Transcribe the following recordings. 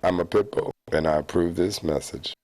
I'm a Pitbull, and I approve this message.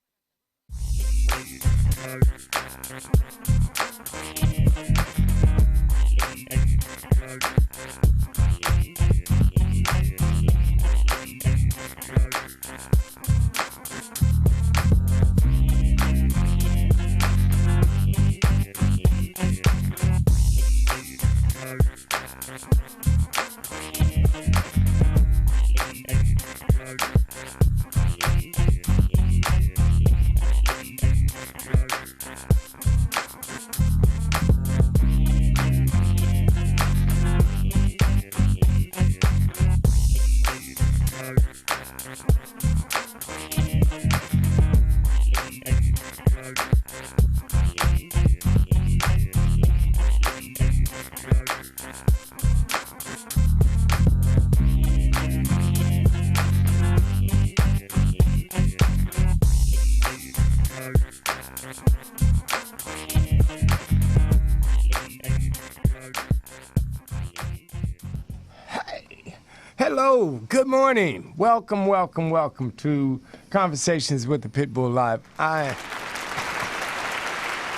Hello, good morning. Welcome to Conversations with the Pitbull Live.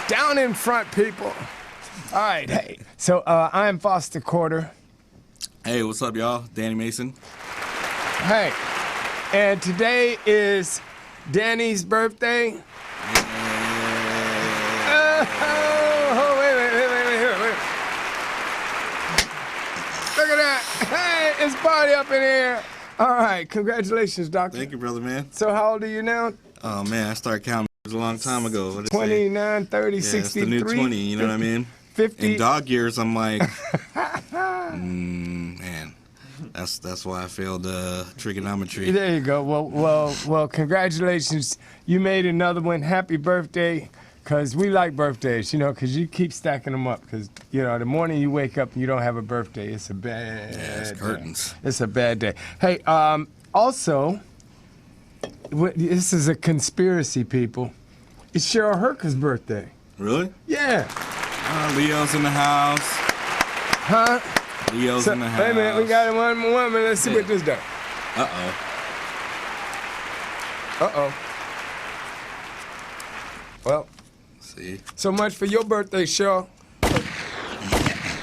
Down in front, people. All right, hey. So I am Foster Corder. Hey, what's up, y'all? Danny Mason. Hey, and today is Danny's birthday. Oh, wait. Look at that. Hey, it's party up in here. All right, congratulations, doctor. Thank you, brother, man. So how old are you now? Oh, man, I started counting a long time ago. What 29, 30, yeah, 63. It's the new 20, you know 50, what I mean? 50. In dog years, I'm like, man, that's why I failed trigonometry. There you go. Well, congratulations. You made another one. Happy birthday. Because we like birthdays, you know, because you keep stacking them up. Because, you know, the morning you wake up and you don't have a birthday, it's a bad it's curtains. day. It's a bad day. Hey, also, this is a conspiracy, people. It's Cheryl Herker's birthday. Really? Yeah. Leo's in the house. Huh? Leo's in the house. Wait a minute, we got one minute. Let's see what this does. Uh-oh. Well. See? So much for your birthday, Cheryl.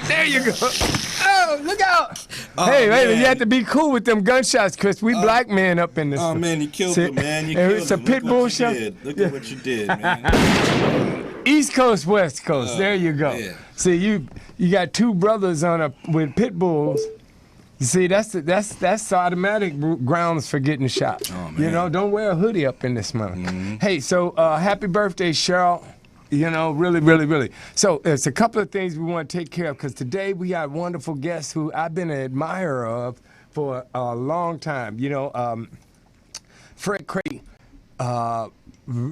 There you go. Oh, look out. Oh, hey, wait a minute. man. You have to be cool with them gunshots, Chris. We black men up in this. Oh, man, you killed him, man. You and killed it's a him. Pitbull show. Look at what you did, man. East Coast, West Coast. There you go. Yeah. See, you got two brothers with pit bulls. You see, that's automatic grounds for getting shot. Oh, man. You know, don't wear a hoodie up in this month. Mm-hmm. Hey, so happy birthday, Cheryl. You know, really. So there's a couple of things we want to take care of because today we got wonderful guests who I've been an admirer of for a long time. You know, Fred Cray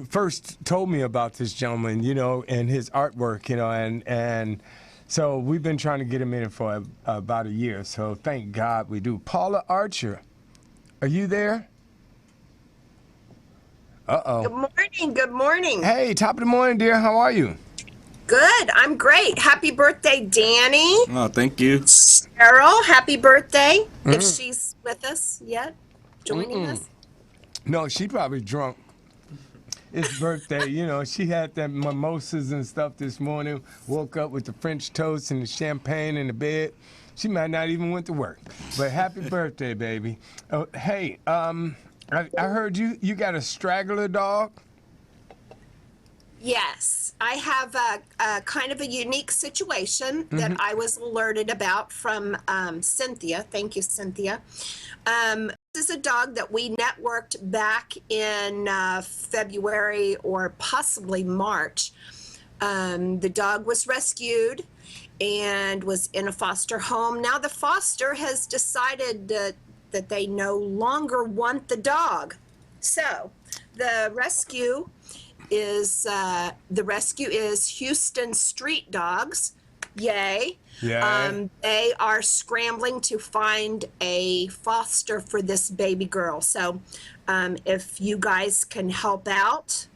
first told me about this gentleman, you know, and his artwork, you know, and so we've been trying to get him in for about a year. So thank God we do. Paula Archer, are you there? Uh-oh. Good morning. Hey, top of the morning, dear. How are you? Good, I'm great. Happy birthday, Danny. Oh, thank you. Cheryl, happy birthday. If she's with us yet, joining us. No, she probably drunk. It's birthday, you know. She had them mimosas and stuff this morning. Woke up with the French toast and the champagne in the bed. She might not even went to work. But happy birthday, baby. Oh, hey, I heard you got a straggler dog. Yes, I have a kind of a unique situation that I was alerted about from Cynthia. Thank you, Cynthia. This is a dog that we networked back in February or possibly March. The dog was rescued and was in a foster home. Now the foster has decided that they no longer want the dog. So the rescue is Houston Street Dogs. Yay. Yeah. They are scrambling to find a foster for this baby girl. So if you guys can help out,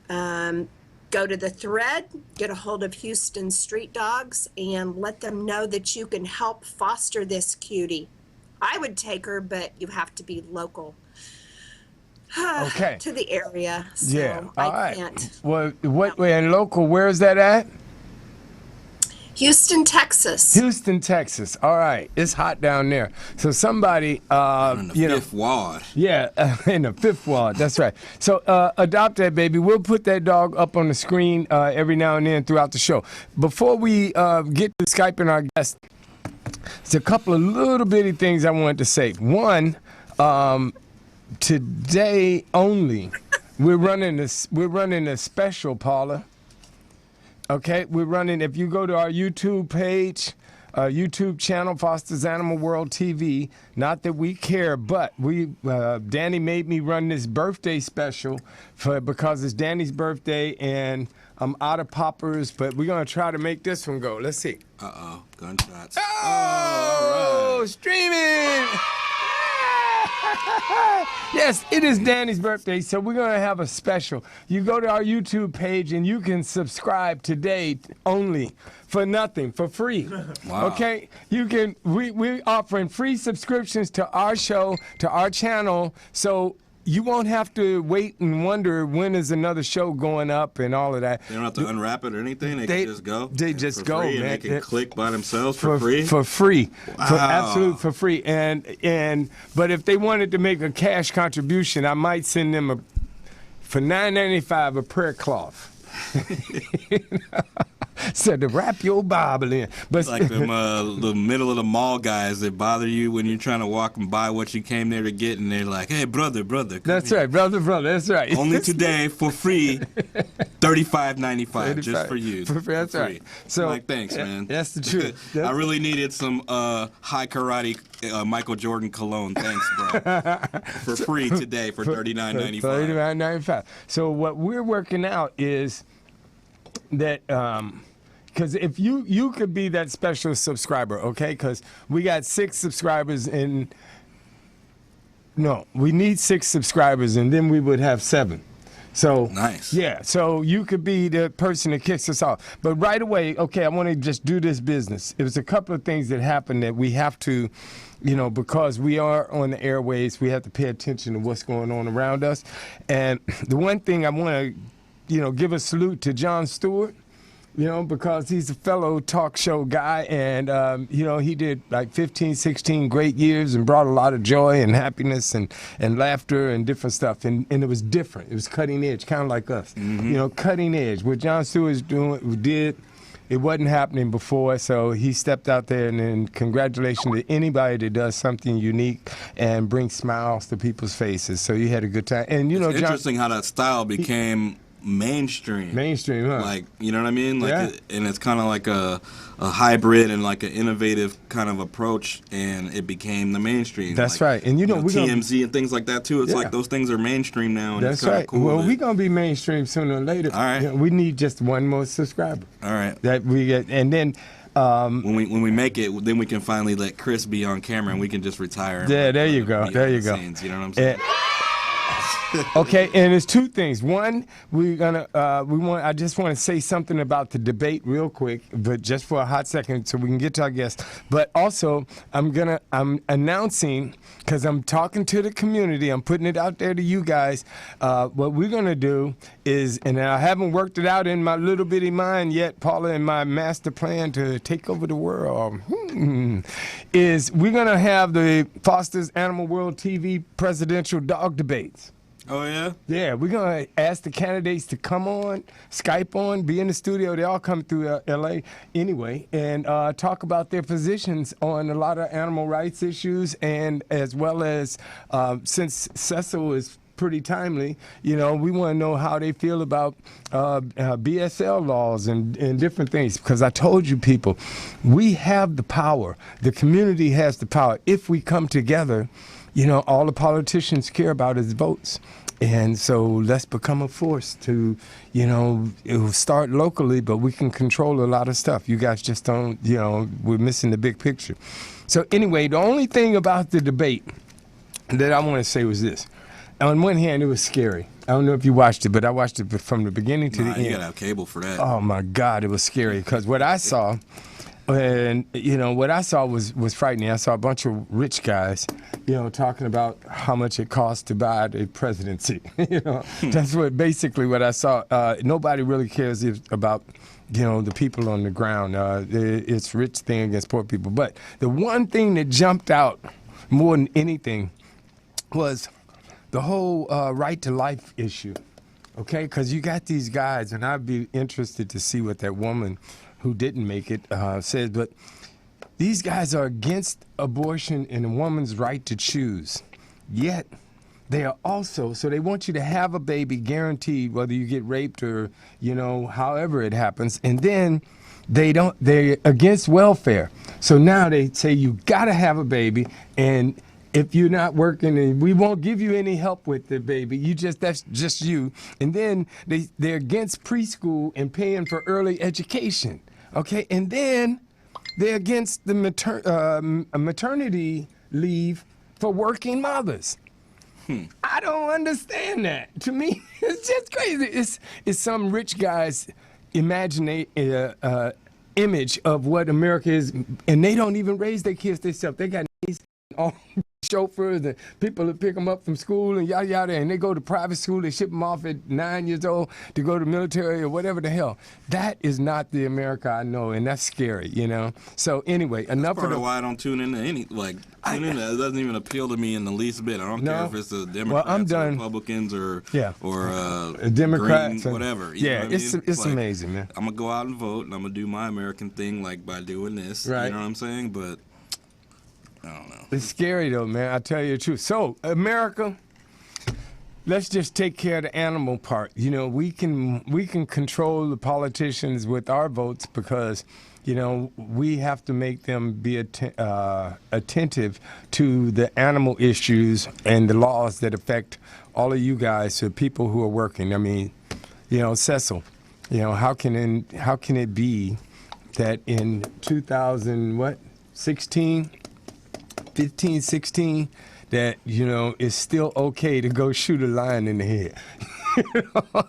go to the thread, get a hold of Houston Street Dogs, and let them know that you can help foster this cutie. I would take her, but you have to be local. Okay. to the area. So Yeah. All I right. can't. Well, what and local? Where is that at? Houston, Texas. Houston, Texas. All right. It's hot down there. So somebody, In the you know. fifth ward. Yeah, in the fifth ward. That's right. So adopt that baby. We'll put that dog up on the screen every now and then throughout the show. Before we get to Skyping our guest, there's a couple of little bitty things I wanted to say. One, today only, we're running a special, Paula. Okay, we're running. If you go to our YouTube page, YouTube channel, Foster's Animal World TV. Not that we care, but Danny made me run this birthday special because it's Danny's birthday and I'm out of poppers. But we're gonna try to make this one go. Let's see. Gunshots. Oh, all right. streaming. Yes, it is Danny's birthday, so we're going to have a special. You go to our YouTube page and you can subscribe today only for nothing, for free. Wow. Okay? You can we're offering free subscriptions to our show, to our channel, so you won't have to wait and wonder when is another show going up and all of that. They don't have to unwrap it or anything. They can just go. They just for go, free, man. And they can click by themselves for free. For free. For Wow. absolute for free. And but if they wanted to make a cash contribution, I might send them for $9.95 a prayer cloth. So to wrap your Bible in. But It's like them the middle of the mall guys that bother you when you're trying to walk and buy what you came there to get, and they're like, "Hey, brother, come that's here. right, brother. That's right. Only today for free, $35.95 just for you. That's for free." right. So Like, thanks, man. That's the truth. I really needed some high karate Michael Jordan cologne. Thanks, bro. For free today for $39.95. $39.95. So what we're working out is that because if you could be that special subscriber, okay? Because we got 6 subscribers and no, we need 6 subscribers and then we would have 7. So Nice. Yeah, so you could be the person that kicks us off. But right away, okay, I want to just do this business. It was a couple of things that happened that we have to, because we are on the airways, we have to pay attention to what's going on around us. And the one thing I want to, give a salute to Jon Stewart. Because he's a fellow talk show guy and, he did like 15, 16 great years and brought a lot of joy and happiness and laughter and different stuff. And it was different. It was cutting edge, kind of like us. Mm-hmm. Cutting edge. What Jon Stewart's did, it wasn't happening before, so he stepped out there and then congratulations to anybody that does something unique and brings smiles to people's faces. So you had a good time. And, It's Jon, interesting how that style became mainstream. Mainstream, huh? Like, you know what I mean? Like, Yeah. and it's kind of like a hybrid and like an innovative kind of approach, and it became the mainstream. That's like, right. And we're TMZ and things like that too. It's Yeah. like those things are mainstream now, and That's it's kind right. of cool. Well, that- we're gonna be mainstream sooner or later. All right. We need just one more subscriber. all right. That we get, and then When we make it, then we can finally let Chris be on camera, and we can just retire. and Yeah, let there him you be go. behind There you the go. scenes, you know what I'm saying? okay, and it's 2 things. One, I just want to say something about the debate real quick, but just for a hot second, so we can get to our guests. But also, I'm announcing, because I'm talking to the community, I'm putting it out there to you guys. What we're gonna do is, and I haven't worked it out in my little bitty mind yet, Paula, in my master plan to take over the world, is we're gonna have the Foster's Animal World TV presidential dog debates. Oh yeah. Yeah, we're going to ask the candidates to come on, Skype on, be in the studio. They all come through L.A. anyway, and talk about their positions on a lot of animal rights issues, and as well as, since Cecil is pretty timely, we want to know how they feel about BSL laws and different things. Because I told you people, we have the power. The community has the power. If we come together, all the politicians care about is votes. And so let's become a force to, it will start locally, but we can control a lot of stuff. You guys just don't, we're missing the big picture. So anyway, the only thing about the debate that I want to say was this. On one hand, it was scary. I don't know if you watched it, but I watched it from the beginning to the end. You gotta have cable for that. Oh my God, it was scary because what I saw, And what I saw was frightening. I saw a bunch of rich guys, talking about how much it costs to buy the presidency. That's basically what I saw. Nobody really cares about the people on the ground. It's rich thing against poor people. But the one thing that jumped out more than anything was the whole right to life issue. Okay, because you got these guys, and I'd be interested to see what that woman who didn't make it says. But these guys are against abortion and a woman's right to choose. Yet they are also, so they want you to have a baby guaranteed, whether you get raped or, however it happens. And then they're against welfare. So now they say you got to have a baby, and if you're not working, we won't give you any help with the baby. That's just you. And then they're against preschool and paying for early education. Okay, and then they're against the maternity leave for working mothers. I don't understand that. To me, it's just crazy. It's some rich guy's image of what America is, and they don't even raise their kids themselves. They got all chauffeurs and people that pick them up from school and yada yada, and they go to private school. They ship them off at 9 years old to go to military or whatever the hell. That is not the America I know, and that's scary, So anyway, enough of why I don't tune into any It doesn't even appeal to me in the least bit. I don't care if it's the Democrats or Republicans or Democrats, Green, whatever. It's amazing, man. I'm gonna go out and vote, and I'm gonna do my American thing, by doing this. Right. You know what I'm saying? But I don't know. It's scary though, man. I tell you the truth. So America, let's just take care of the animal part. We can control the politicians with our votes because, we have to make them be attentive to the animal issues and the laws that affect all of you guys, the people who are working. I mean, Cecil, how can it be that in 2016? 15, 16, that, it's still okay to go shoot a lion in the head.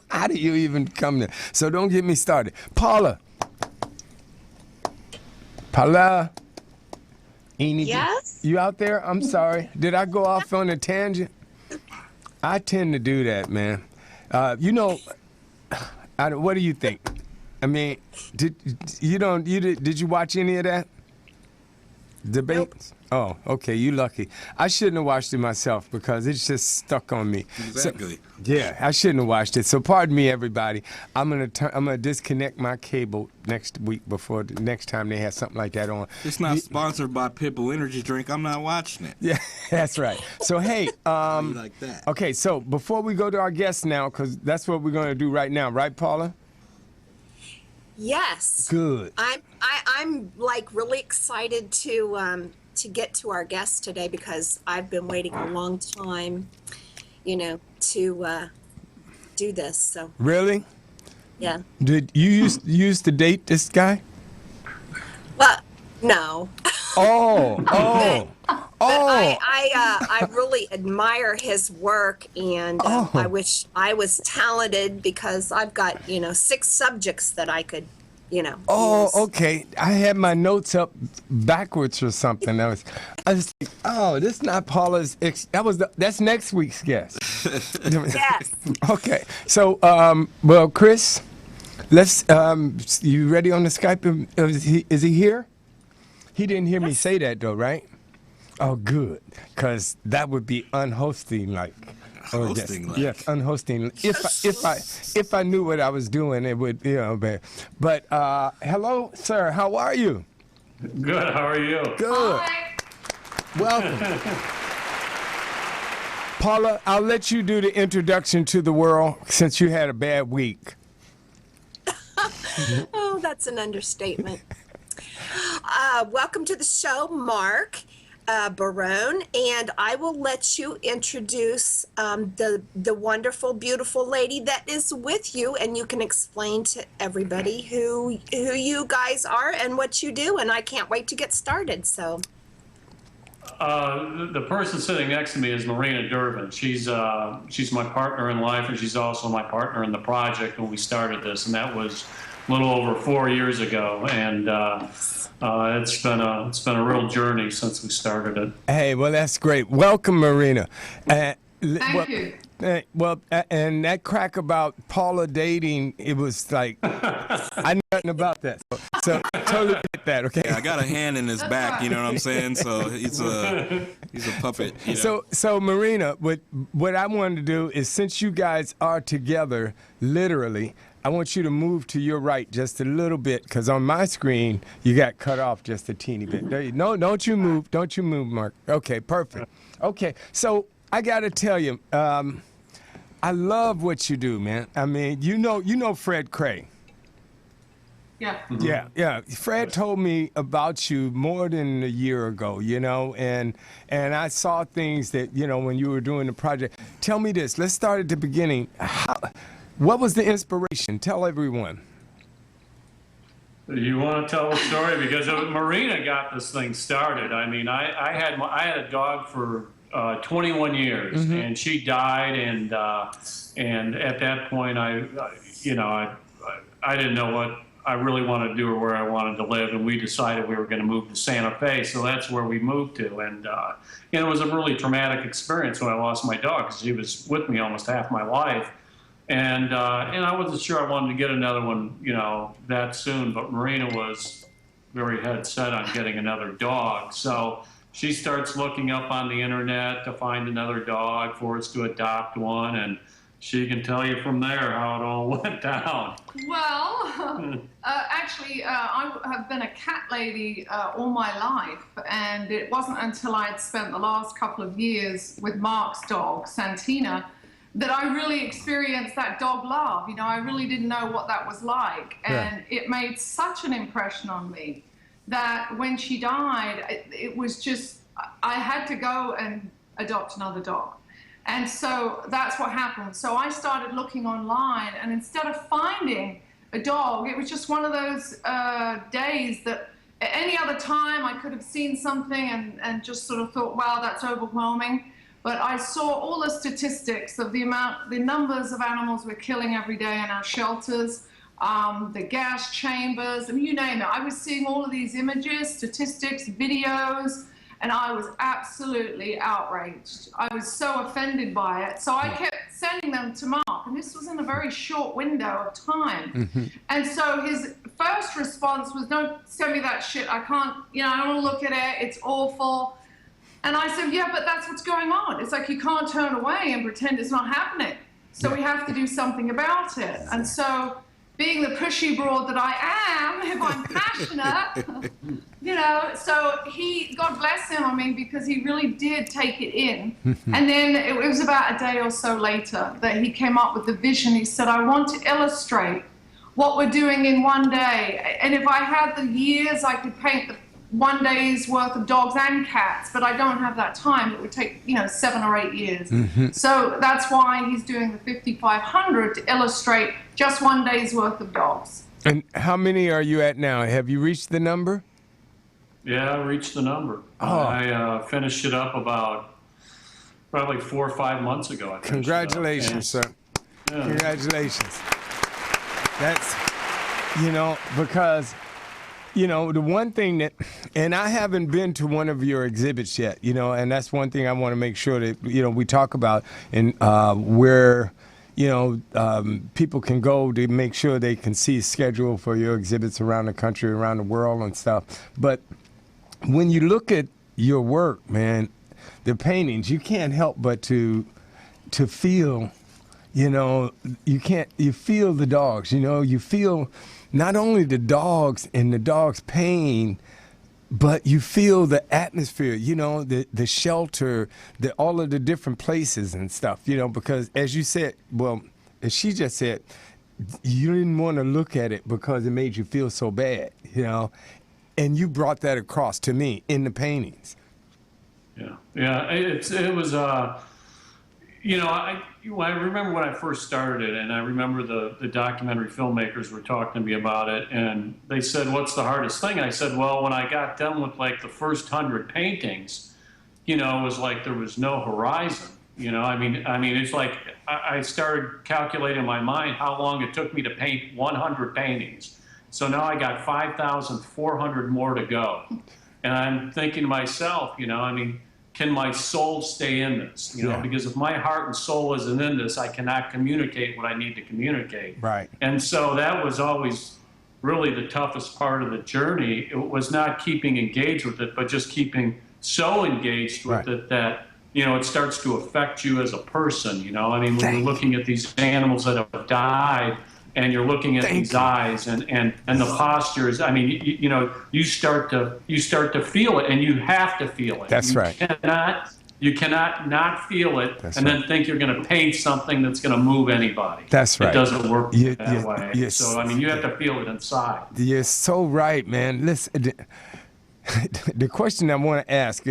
How do you even come there? So don't get me started. Paula. Yes? You out there? I'm sorry. Did I go off on a tangent? I tend to do that, man. What do you think? I mean, did you watch any of that? Debates? Nope. Oh, okay. You lucky. I shouldn't have watched it myself because it's just stuck on me. Exactly. So, I shouldn't have watched it. So pardon me, everybody. I'm gonna disconnect my cable next week before the next time they have something like that on. It's not sponsored by Pitbull Energy Drink. I'm not watching it. Yeah, that's right. So hey, like that. Okay. So before we go to our guests now, because that's what we're gonna do right now, right, Paula? Yes. Good. I'm really excited to get to our guest today because I've been waiting a long time, to do this. So. Really? Yeah. Did you used to date this guy? Well, no. Oh. I really admire his work, and I wish I was talented because I've got 6 subjects that I could use. Okay. I had my notes up backwards or something. I was like, this is not Paula's. That's next week's guest. Yes. Okay. So, Chris, let's. You ready on the Skype? Is he here? He didn't hear me say that though, right? Oh, good, because that would be unhosting-like. Hosting-like. Yes, unhosting. If I knew what I was doing, it would, But hello, sir. How are you? Good. How are you? Good. Hi. Welcome. Paula, I'll let you do the introduction to the world since you had a bad week. Oh, that's an understatement. Welcome to the show, Mark Barone, and I will let you introduce the wonderful, beautiful lady that is with you, and you can explain to everybody who you guys are and what you do. And I can't wait to get started. So, the person sitting next to me is Marina Durbin. She's my partner in life, and she's also my partner in the project when we started this, and that was a little over 4 years ago, and it's been a real journey since we started it. Hey, well, that's great. Welcome, Marina. Thank you. And that crack about Paula dating, it was like, I knew nothing about that. So totally get that, okay? Yeah, I got a hand in his back, you know what I'm saying? So he's a puppet. You know? So Marina, what I wanted to do is, since you guys are together, literally, I want you to move to your right just a little bit, because on my screen, you got cut off just a teeny bit. No, don't you move. Don't you move, Mark. Okay, perfect. Okay, so I got to tell you, I love what you do, man. I mean, you know Fred Cray. Yeah. Yeah. Fred told me about you more than a year ago, you know, and I saw things that, you know, when you were doing the project. Tell me this. Let's start at the beginning. What was the inspiration? Tell everyone. You want to tell the story? Because Marina got this thing started. I mean, I had a dog for 21 years, and she died, and at that point, I didn't know what I really wanted to do or where I wanted to live, and we decided we were going to move to Santa Fe, so that's where we moved to, and it was a really traumatic experience when I lost my dog, because she was with me almost half my life, and I wasn't sure I wanted to get another one, you know, that soon, but Marina was very head set on getting another dog, so she starts looking up on the internet to find another dog for us to adopt one, and she can tell you from there how it all went down. Well, actually, I have been a cat lady all my life, and it wasn't until I'd spent the last couple of years with Mark's dog, Santina, that I really experienced that dog love. You know, I really didn't know what that was like, and it made such an impression on me that when she died, it was just, I had to go and adopt another dog. And so that's what happened. So I started looking online, and instead of finding a dog, it was just one of those days that at any other time I could have seen something and just sort of thought, wow, that's overwhelming. But I saw all the statistics of the numbers of animals we're killing every day in our shelters, the gas chambers, I mean, you name it. I was seeing all of these images, statistics, videos, and I was absolutely outraged. I was so offended by it. So I kept sending them to Mark, and this was in a very short window of time. And so his first response was, don't send me that shit. I can't, you know, I don't want to look at it. It's awful. And I said, yeah, but that's what's going on. It's like you can't turn away and pretend it's not happening. So we have to do something about it. And so, being the pushy broad that I am, if I'm passionate, you know, so he, God bless him, I mean, because he really did take it in. And then it was about a day or so later that he came up with the vision. He said, I want to illustrate what we're doing in one day. And if I had the years, I could paint the 1 day's worth of dogs and cats, but I don't have that time. It would take, you know, 7 or 8 years. So that's why he's doing the 5,500 to illustrate just 1 day's worth of dogs. And how many are you at now? Have you reached the number? Yeah, I reached the number. Oh. I finished it up about probably 4 or 5 months ago. I Congratulations, sir. Yeah. Congratulations. That's, you know, because, you know, the one thing that, and I haven't been to one of your exhibits yet, you know, and that's one thing I want to make sure that, you know, we talk about, and where, you know, people can go to make sure they can see schedule for your exhibits around the country, around the world and stuff. But when you look at your work, man, the paintings, you can't help but to feel, you know, you feel the dogs, you know, you feel not only the dogs and the dog's pain, but you feel the atmosphere, you know, the shelter, all of the different places and stuff, you know, because as you said, well, as she just said, you didn't want to look at it because it made you feel so bad, you know, and you brought that across to me in the paintings. Yeah, it was, you know, I remember when I first started it, and I remember the documentary filmmakers were talking to me about it, and they said, what's the hardest thing? I said, well, when I got done with like the first 100 paintings, you know, it was like there was no horizon. You know, I mean, it's like I started calculating in my mind how long it took me to paint 100 paintings. So now I got 5,400 more to go. And I'm thinking to myself, you know, I mean, can my soul stay in this? You know, because if my heart and soul isn't in this, I cannot communicate what I need to communicate. Right. And so that was always really the toughest part of the journey. It was not keeping engaged with it, but just keeping so engaged with it that, you know, it starts to affect you as a person. You know, I mean, when you're looking at these animals that have died, and you're looking at these eyes and the postures. I mean, you know, you start to feel it, and you have to feel it. That's right. You cannot not feel it and then think you're going to paint something that's going to move anybody. That's right. It doesn't work that way. So, I mean, you have to feel it inside. You're so right, man. Listen, the question I want to ask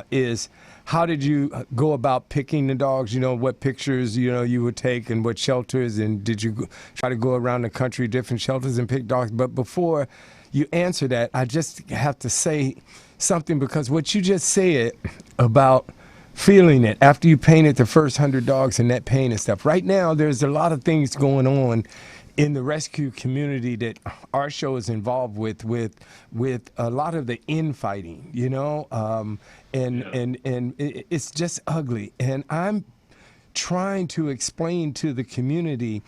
is, how did you go about picking the dogs? You know, what pictures, you know, you would take and what shelters, and did you try to go around the country, different shelters, and pick dogs? But before you answer that, I just have to say something, because what you just said about feeling it after you painted the first 100 dogs and that paint and stuff. Right now, there's a lot of things going on in the rescue community that our show is involved with a lot of the infighting, you know, and it's just ugly. And I'm trying to explain to the community,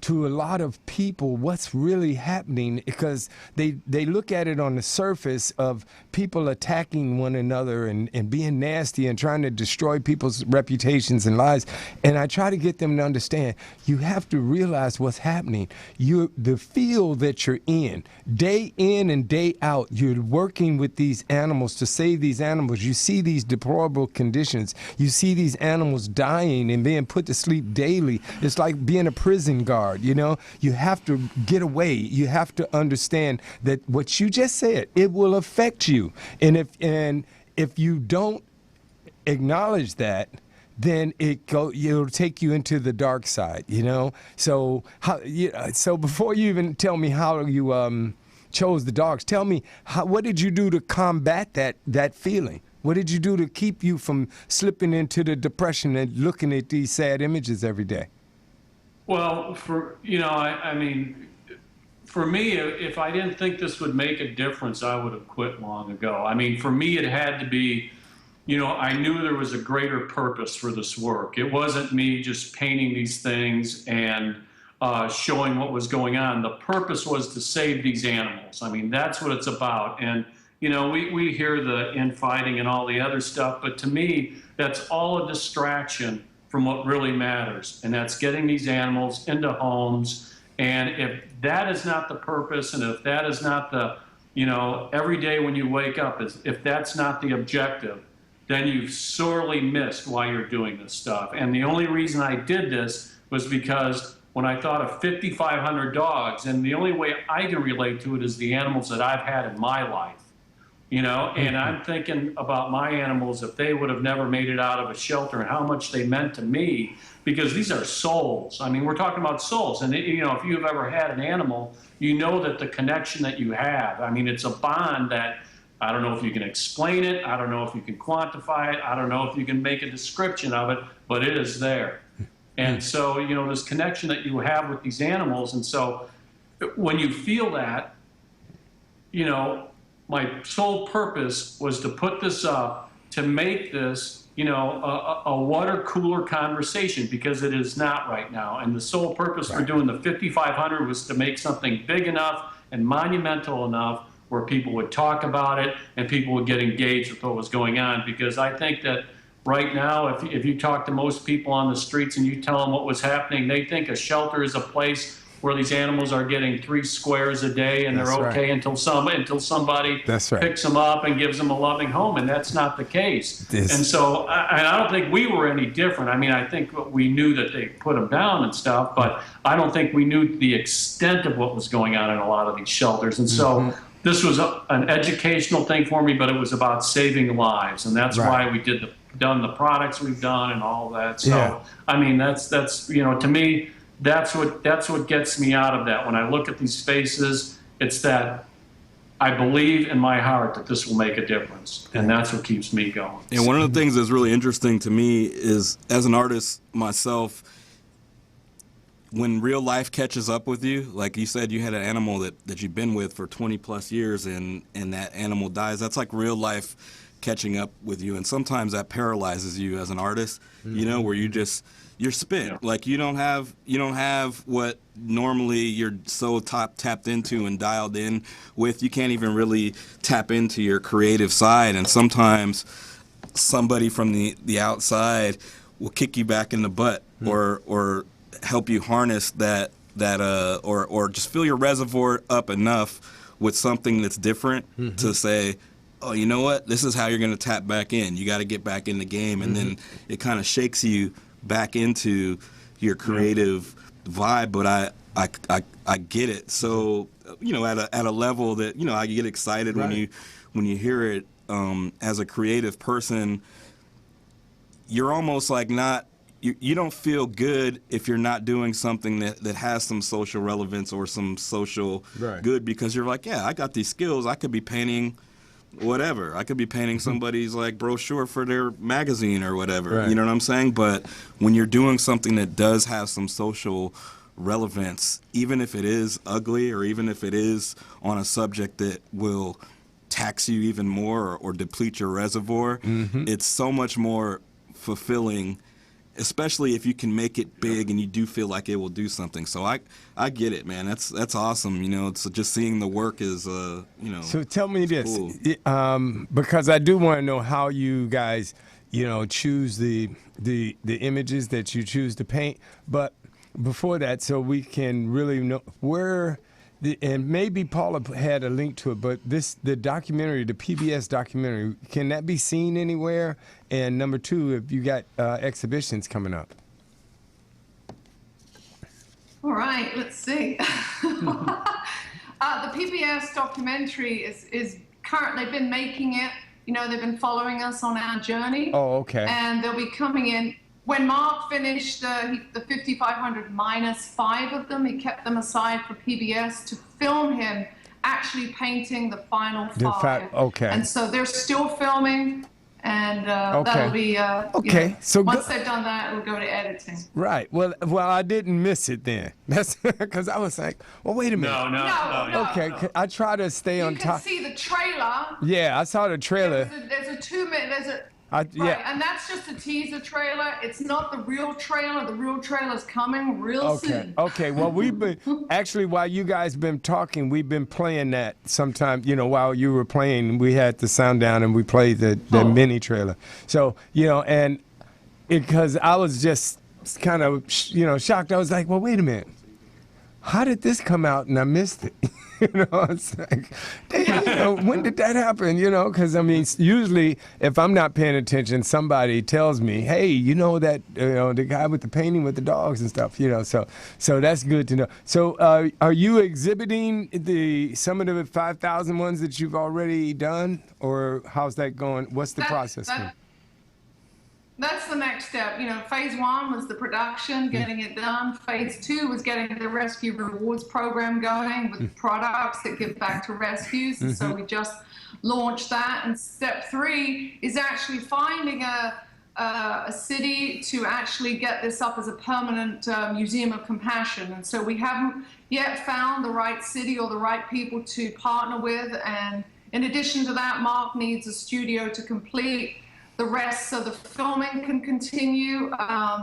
to a lot of people, what's really happening, because they look at it on the surface of people attacking one another and being nasty and trying to destroy people's reputations and lives. And I try to get them to understand, you have to realize what's happening. The field that you're in and day out, you're working with these animals to save these animals. You see these deplorable conditions. You see these animals dying and being put to sleep daily. It's like being a prison guard. You know, you have to get away. You have to understand that what you just said, it will affect you. And if you don't acknowledge that, then it'll take you into the dark side. You know. So so before you even tell me how you chose the dogs, tell me what did you do to combat that feeling? What did you do to keep you from slipping into the depression and looking at these sad images every day? Well, I mean, for me, if I didn't think this would make a difference, I would have quit long ago. I mean, for me, it had to be, you know, I knew there was a greater purpose for this work. It wasn't me just painting these things and showing what was going on. The purpose was to save these animals. I mean, that's what it's about. And, you know, we hear the infighting and all the other stuff, but to me, that's all a distraction from what really matters, and that's getting these animals into homes. And if that is not the purpose, and if that is not the, you know, every day when you wake up, if that's not the objective, then you've sorely missed why you're doing this stuff. And the only reason I did this was because when I thought of 5,500 dogs, and the only way I can relate to it is the animals that I've had in my life. You know, and I'm thinking about my animals, if they would have never made it out of a shelter, and how much they meant to me, because these are souls. I mean, we're talking about souls. And, you know, if you've ever had an animal, you know that the connection that you have, I mean, it's a bond that I don't know if you can explain it. I don't know if you can quantify it. I don't know if you can make a description of it, but it is there. And so, you know, this connection that you have with these animals. And so when you feel that, you know, my sole purpose was to put this up, to make this, you know, a water cooler conversation, because it is not right now. And the sole purpose for doing the 5,500 was to make something big enough and monumental enough where people would talk about it and people would get engaged with what was going on. Because I think that right now, if you talk to most people on the streets and you tell them what was happening, they think a shelter is a place where these animals are getting 3 squares a day and they're okay until somebody picks them up and gives them a loving home, and that's not the case. And so I don't think we were any different. I mean, I think we knew that they put them down and stuff, but I don't think we knew the extent of what was going on in a lot of these shelters. And so this was an educational thing for me, but it was about saving lives, and that's why we done the products we've done and all that. So I mean, that's you know, to me, that's what gets me out of that. When I look at these faces, it's that I believe in my heart that this will make a difference, and that's what keeps me going. And one of the things that's really interesting to me is, as an artist myself, when real life catches up with you, like you said, you had an animal that you've been with for 20 plus years, and that animal dies. That's like real life catching up with you, and sometimes that paralyzes you as an artist, you know, where you're spent. Yeah. Like you don't have what normally you're so tapped into and dialed in with. You can't even really tap into your creative side, and sometimes somebody from the outside will kick you back in the butt, or help you harness that or just fill your reservoir up enough with something that's different to say, oh, you know what, this is how you're going to tap back in. You got to get back in the game, and then it kind of shakes you back into your creative vibe. But I get it. So, you know, at a level that, you know, I get excited when you hear it. As a creative person, you're almost like not. You don't feel good if you're not doing something that has some social relevance or some social good, because you're like, yeah, I got these skills. I could be painting whatever. I could be painting somebody's like brochure for their magazine or whatever. You know what I'm saying? But when you're doing something that does have some social relevance, even if it is ugly or even if it is on a subject that will tax you even more or deplete your reservoir, it's so much more fulfilling, especially if you can make it big and you do feel like it will do something. So I get it, man. That's awesome. You know, it's just seeing the work is, you know. So tell me this, cool. Because I do want to know how you guys, you know, choose the images that you choose to paint. But before that, so we can really know where. And maybe Paula had a link to it, but the documentary, the PBS documentary, can that be seen anywhere? And number two, if you got exhibitions coming up. All right, let's see. The PBS documentary is currently, they've been making it. You know, they've been following us on our journey. Oh, okay. And they'll be coming in. When Mark finished the 5,500 minus 5 of them, he kept them aside for PBS to film him actually painting the final 5. Okay. And so they're still filming, and that'll be okay. You know, so once they've done that, it'll go to editing. Right. Well, I didn't miss it then. That's because I was like, well, wait a minute. No. Okay, I try to stay on top. You can see the trailer. Yeah, I saw the trailer. There's a 2-minute. Yeah. And that's just a teaser trailer. It's not the real trailer. The real trailer's coming real soon. Okay. Well, we've been actually, while you guys been talking, we've been playing that sometime. You know, while you were playing, we had the sound down and we played the mini trailer. So, you know, and because I was just kind of, you know, shocked. I was like, well, wait a minute. How did this come out and I missed it? You know, it's like, damn, you know, when did that happen? You know, because I mean, usually if I'm not paying attention, somebody tells me, hey, you know that, you know, the guy with the painting with the dogs and stuff. You know, so that's good to know. So are you exhibiting some of the 5,000 ones that you've already done, or how's that going? What's the process? That's the next step. You know, phase 1 was the production, getting it done. Phase 2 was getting the rescue rewards program going with products that give back to rescues. And so we just launched that. And step 3 is actually finding a city to actually get this up as a permanent museum of compassion. And so we haven't yet found the right city or the right people to partner with. And in addition to that, Mark needs a studio to complete the rest, so the filming can continue,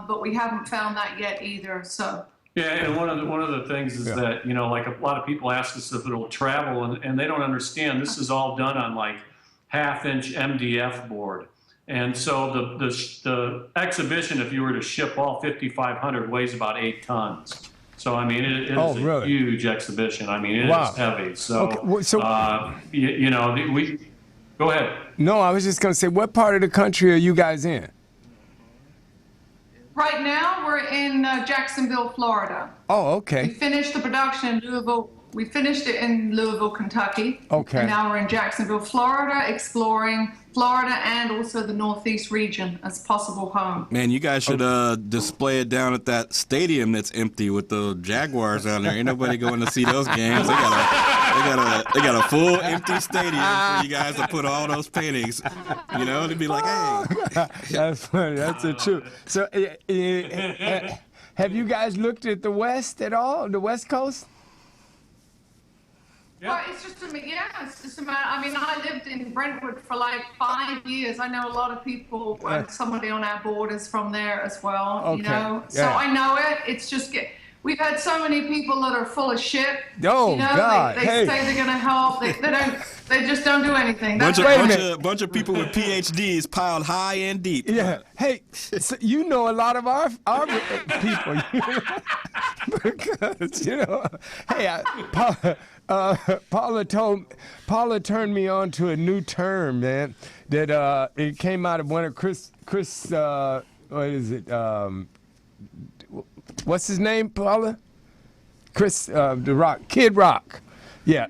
but we haven't found that yet either. So yeah, and one of the things is that, you know, like a lot of people ask us if it'll travel, and they don't understand this is all done on like 1/2-inch MDF board, and so the exhibition, if you were to ship all 5,500, weighs about 8 tons. So I mean, it is a huge exhibition. I mean, it is heavy. So you know, we. Go ahead. No, I was just going to say, what part of the country are you guys in? Right now, we're in Jacksonville, Florida. Oh, okay. We finished the production in Louisville. We finished it in Louisville, Kentucky. Okay. And now we're in Jacksonville, Florida, exploring Florida and also the Northeast region as possible home. Man, you guys should display it down at that stadium that's empty with the Jaguars down there. Ain't nobody going to see those games. They They got a full empty stadium for you guys to put all those paintings. You know, they'd be like, hey. That's funny. That's the truth. So, have you guys looked at the West at all? The West Coast? Well, it's just a matter. I mean, I lived in Brentwood for like 5 years. I know a lot of people, and somebody on our board is from there as well. Okay. You know, so Yeah. I know it. It's just we've had so many people that are full of shit. Oh, you know, God. They Hey. say they're going to help. They don't. They just don't do anything. That's Bunch of people with PhDs piled high and deep. Yeah. Hey, so you know a lot of our people. Because, you know, hey, Paula turned me on to a new term, man, that it came out of one of Chris what is it? What's his name, Paula? Chris, the Rock, Kid Rock. Yeah,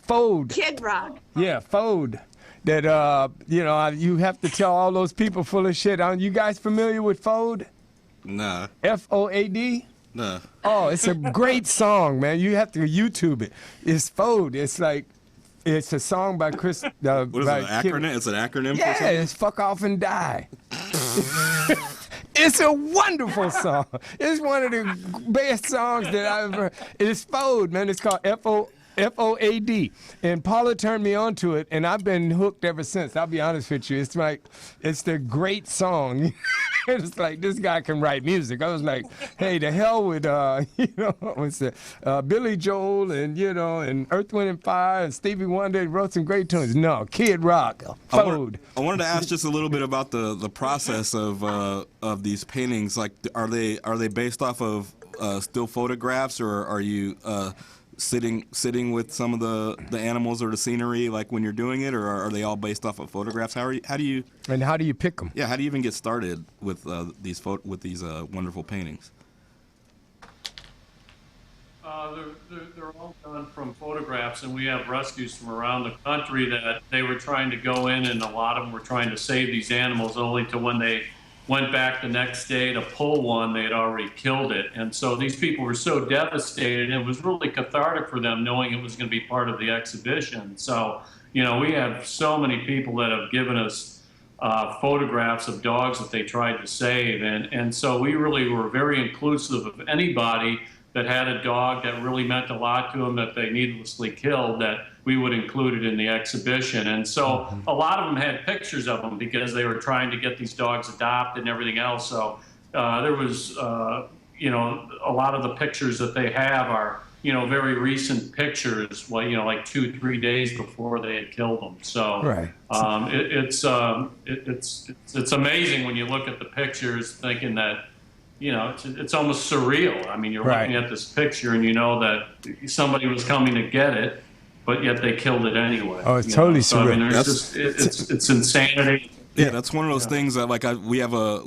Fode. Kid Rock. Yeah, Fode. That, you know, you have to tell all those people full of shit. Are you guys familiar with Fode? Nah. F-O-A-D? Nah. Oh, it's a great song, man. You have to YouTube it. It's Fode. It's like, it's a song by Chris. What is it, an acronym? It's an acronym for Yeah, something? it's Fuck Off and Die. It's a wonderful song. It's one of the best songs that I've ever. It's Fode, man. It's called F-O-A-D. And Paula turned me on to it, and I've been hooked ever since. I'll be honest with you. It's like, it's the great song. It's like, this guy can write music. I was like, hey, the hell with, you know, what's that? Billy Joel and, you know, and Earth, Wind and Fire and Stevie Wonder wrote some great tunes. No, Kid Rock, Fode. I wanted to ask just a little bit about the process of these paintings. Like, are they based off of still photographs, or are you sitting with some of the animals or the scenery, like when you're doing it, or are they all based off of photographs? How do you pick them? Yeah, how do you even get started with these wonderful paintings? They're all done from photographs, and we have rescues from around the country that they were trying to go in, and a lot of them were trying to save these animals, only to when they went back the next day to pull one, they had already killed it. And so these people were so devastated, and it was really cathartic for them knowing it was going to be part of the exhibition. So, you know, we have so many people that have given us photographs of dogs that they tried to save. And so we really were very inclusive of anybody that had a dog that really meant a lot to them that they needlessly killed, that we would include it in the exhibition. And so a lot of them had pictures of them because they were trying to get these dogs adopted and everything else. So there was, you know, a lot of the pictures that they have are, you know, very recent pictures, well, you know, like 2-3 days before they had killed them. So Right. It's amazing when you look at the pictures thinking that, you know, it's almost surreal. I mean, you're Right. looking at this picture and you know that somebody was coming to get it, but yet they killed it anyway. Oh, it's totally So, I mean, surreal. there's just, it's insanity. Yeah, that's one of those things that we have a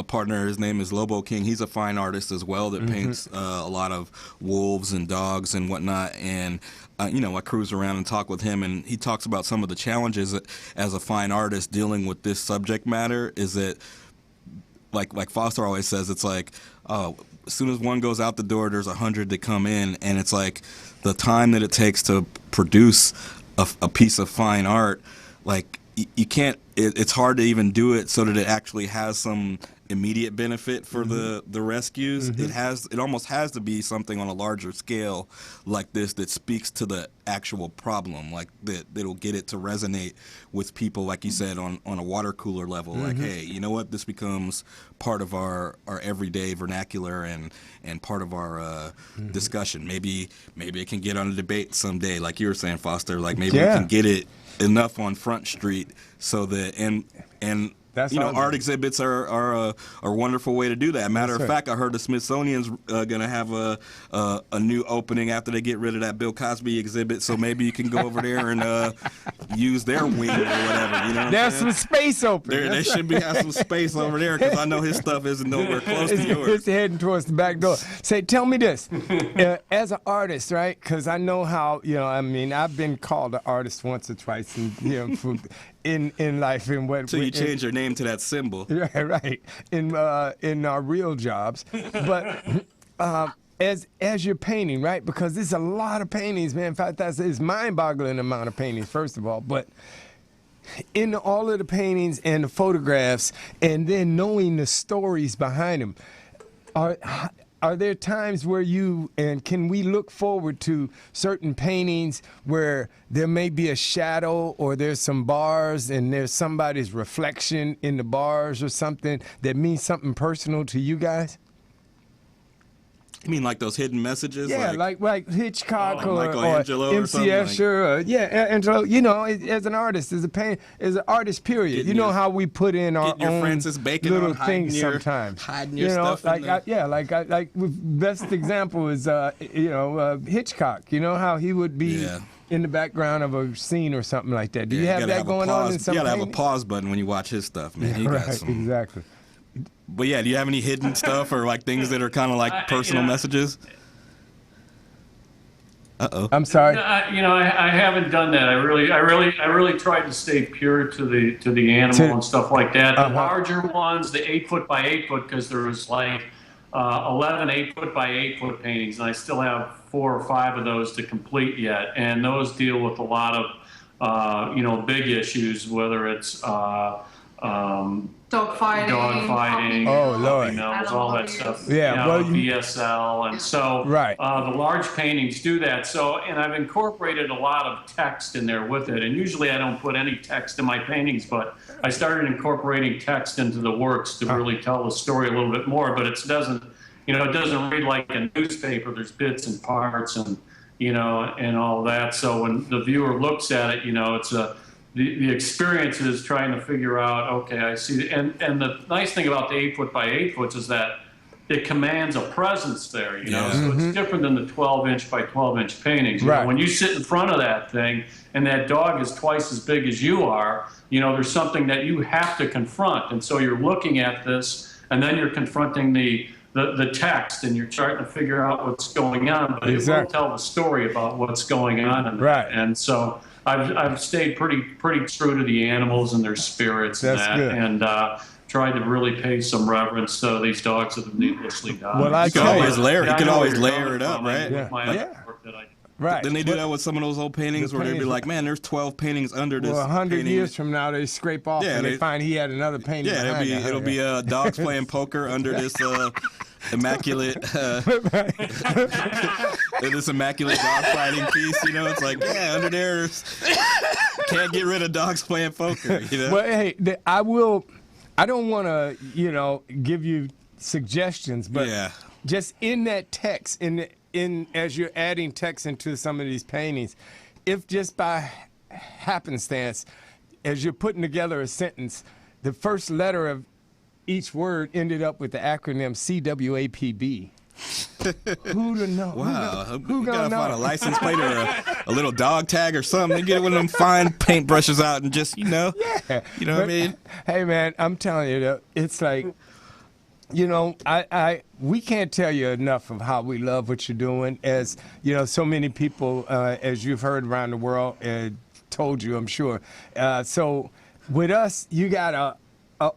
partner. His name is Lobo King. He's a fine artist as well that paints a lot of wolves and dogs and whatnot. And you know, I cruise around and talk with him, and he talks about some of the challenges as a fine artist dealing with this subject matter. Is that like Foster always says, it's like, as soon as one goes out the door, there's 100 that come in, and it's like the time that it takes to produce a piece of fine art, like you can't. It's hard to even do it so that it actually has some immediate benefit for the rescues. It almost has to be something on a larger scale like this that speaks to the actual problem, like that'll get it to resonate with people, like you said, on a water cooler level. Like, hey, you know what, this becomes part of our everyday vernacular and part of our discussion. Maybe it can get on a debate someday, like you were saying, Foster. Like maybe we can get it enough on Front Street so that and That's you know, awesome. art exhibits are a wonderful way to do that. Matter of fact, I heard the Smithsonian's gonna have a new opening after they get rid of that Bill Cosby exhibit. So maybe you can go over there and use their wing or whatever. You know, There's some space open. They should have some space over there because I know his stuff isn't nowhere close to yours. It's heading towards the back door. Say, tell me this, as an artist, right? Because I know how, you know, I mean, I've been called an artist once or twice, and you know, in life, and what. So you change your name to that symbol. Right, right. In our real jobs, but as you're painting, right? Because there's a lot of paintings, man. In fact, it's mind-boggling amount of paintings, first of all. But in all of the paintings and the photographs, and then knowing the stories behind them, are there times where can we look forward to certain paintings where there may be a shadow or there's some bars and there's somebody's reflection in the bars or something that means something personal to you guys? You mean like those hidden messages? Yeah, like Hitchcock or Michelangelo or MC Escher, Angelo. You know, as an artist, as an artist, period. Getting you know your- how we put in our getting your own Francis Bacon little on, hiding things your- sometimes. hiding your you know, stuff in the- best example is Hitchcock. You know how he would be Yeah. in the background of a scene or something like that. Do you have gotta that going on in some You gotta have a paintings? pause button when you watch his stuff, man. He got Right, some. exactly. But yeah, do you have any hidden stuff or like things that are kind of like personal messages? I'm sorry. I haven't done that. I really tried to stay pure to the animal and stuff like that. The larger ones, the 8 foot by 8 foot, because there was like 11 8 foot by 8 foot paintings, and I still have 4 or 5 of those to complete yet. And those deal with a lot of big issues, whether it's Dogfighting. Oh, Lord. all that stuff. Yeah, well, BSL, and so Right. the large paintings do that. So, and I've incorporated a lot of text in there with it. And usually I don't put any text in my paintings, but I started incorporating text into the works to really tell the story a little bit more. But it doesn't read like a newspaper. There's bits and parts and and all that. So when the viewer looks at it, it's the experience is trying to figure out, okay, I see. And the nice thing about the 8 foot by 8 foot is that it commands a presence there, So it's different than the 12-inch by 12-inch paintings. Right. When you sit in front of that thing and that dog is twice as big as you are, there's something that you have to confront. And so you're looking at this, and then you're confronting the text, and you're trying to figure out what's going on, but it will tell the story about what's going on. Right. And so I've stayed pretty true to the animals and their spirits. That's and good. And tried to really pay some reverence to these dogs that have needlessly died. Well, I You could tell always you- layer. Yeah, You I could know always where you're layer it coming up, from, right? with my Yeah. work that I Right. Didn't they do that with some of those old paintings The where they'd be paintings- like, man, there's 12 paintings under this. Well, 100 painting. years from now, they scrape off Yeah, and they they- find he had another painting. Yeah, behind it. it'll be dogs playing poker under this immaculate this immaculate dog fighting piece. It's like, yeah, under there can't get rid of dogs playing poker. But hey, I don't want to, give you suggestions, but Yeah. just in that text, in as you're adding text into some of these paintings, if just by happenstance, as you're putting together a sentence, the first letter of each word ended up with the acronym CWAPB. Who'd have known? Wow, Who you gonna gotta find a know? license plate or a little dog tag or something. You get one of them fine paintbrushes out and just, Yeah. you know what I mean? Hey, man, I'm telling you, though, it's like, we can't tell you enough of how we love what you're doing. As so many people, as you've heard around the world, told you, I'm sure. So with us, you got a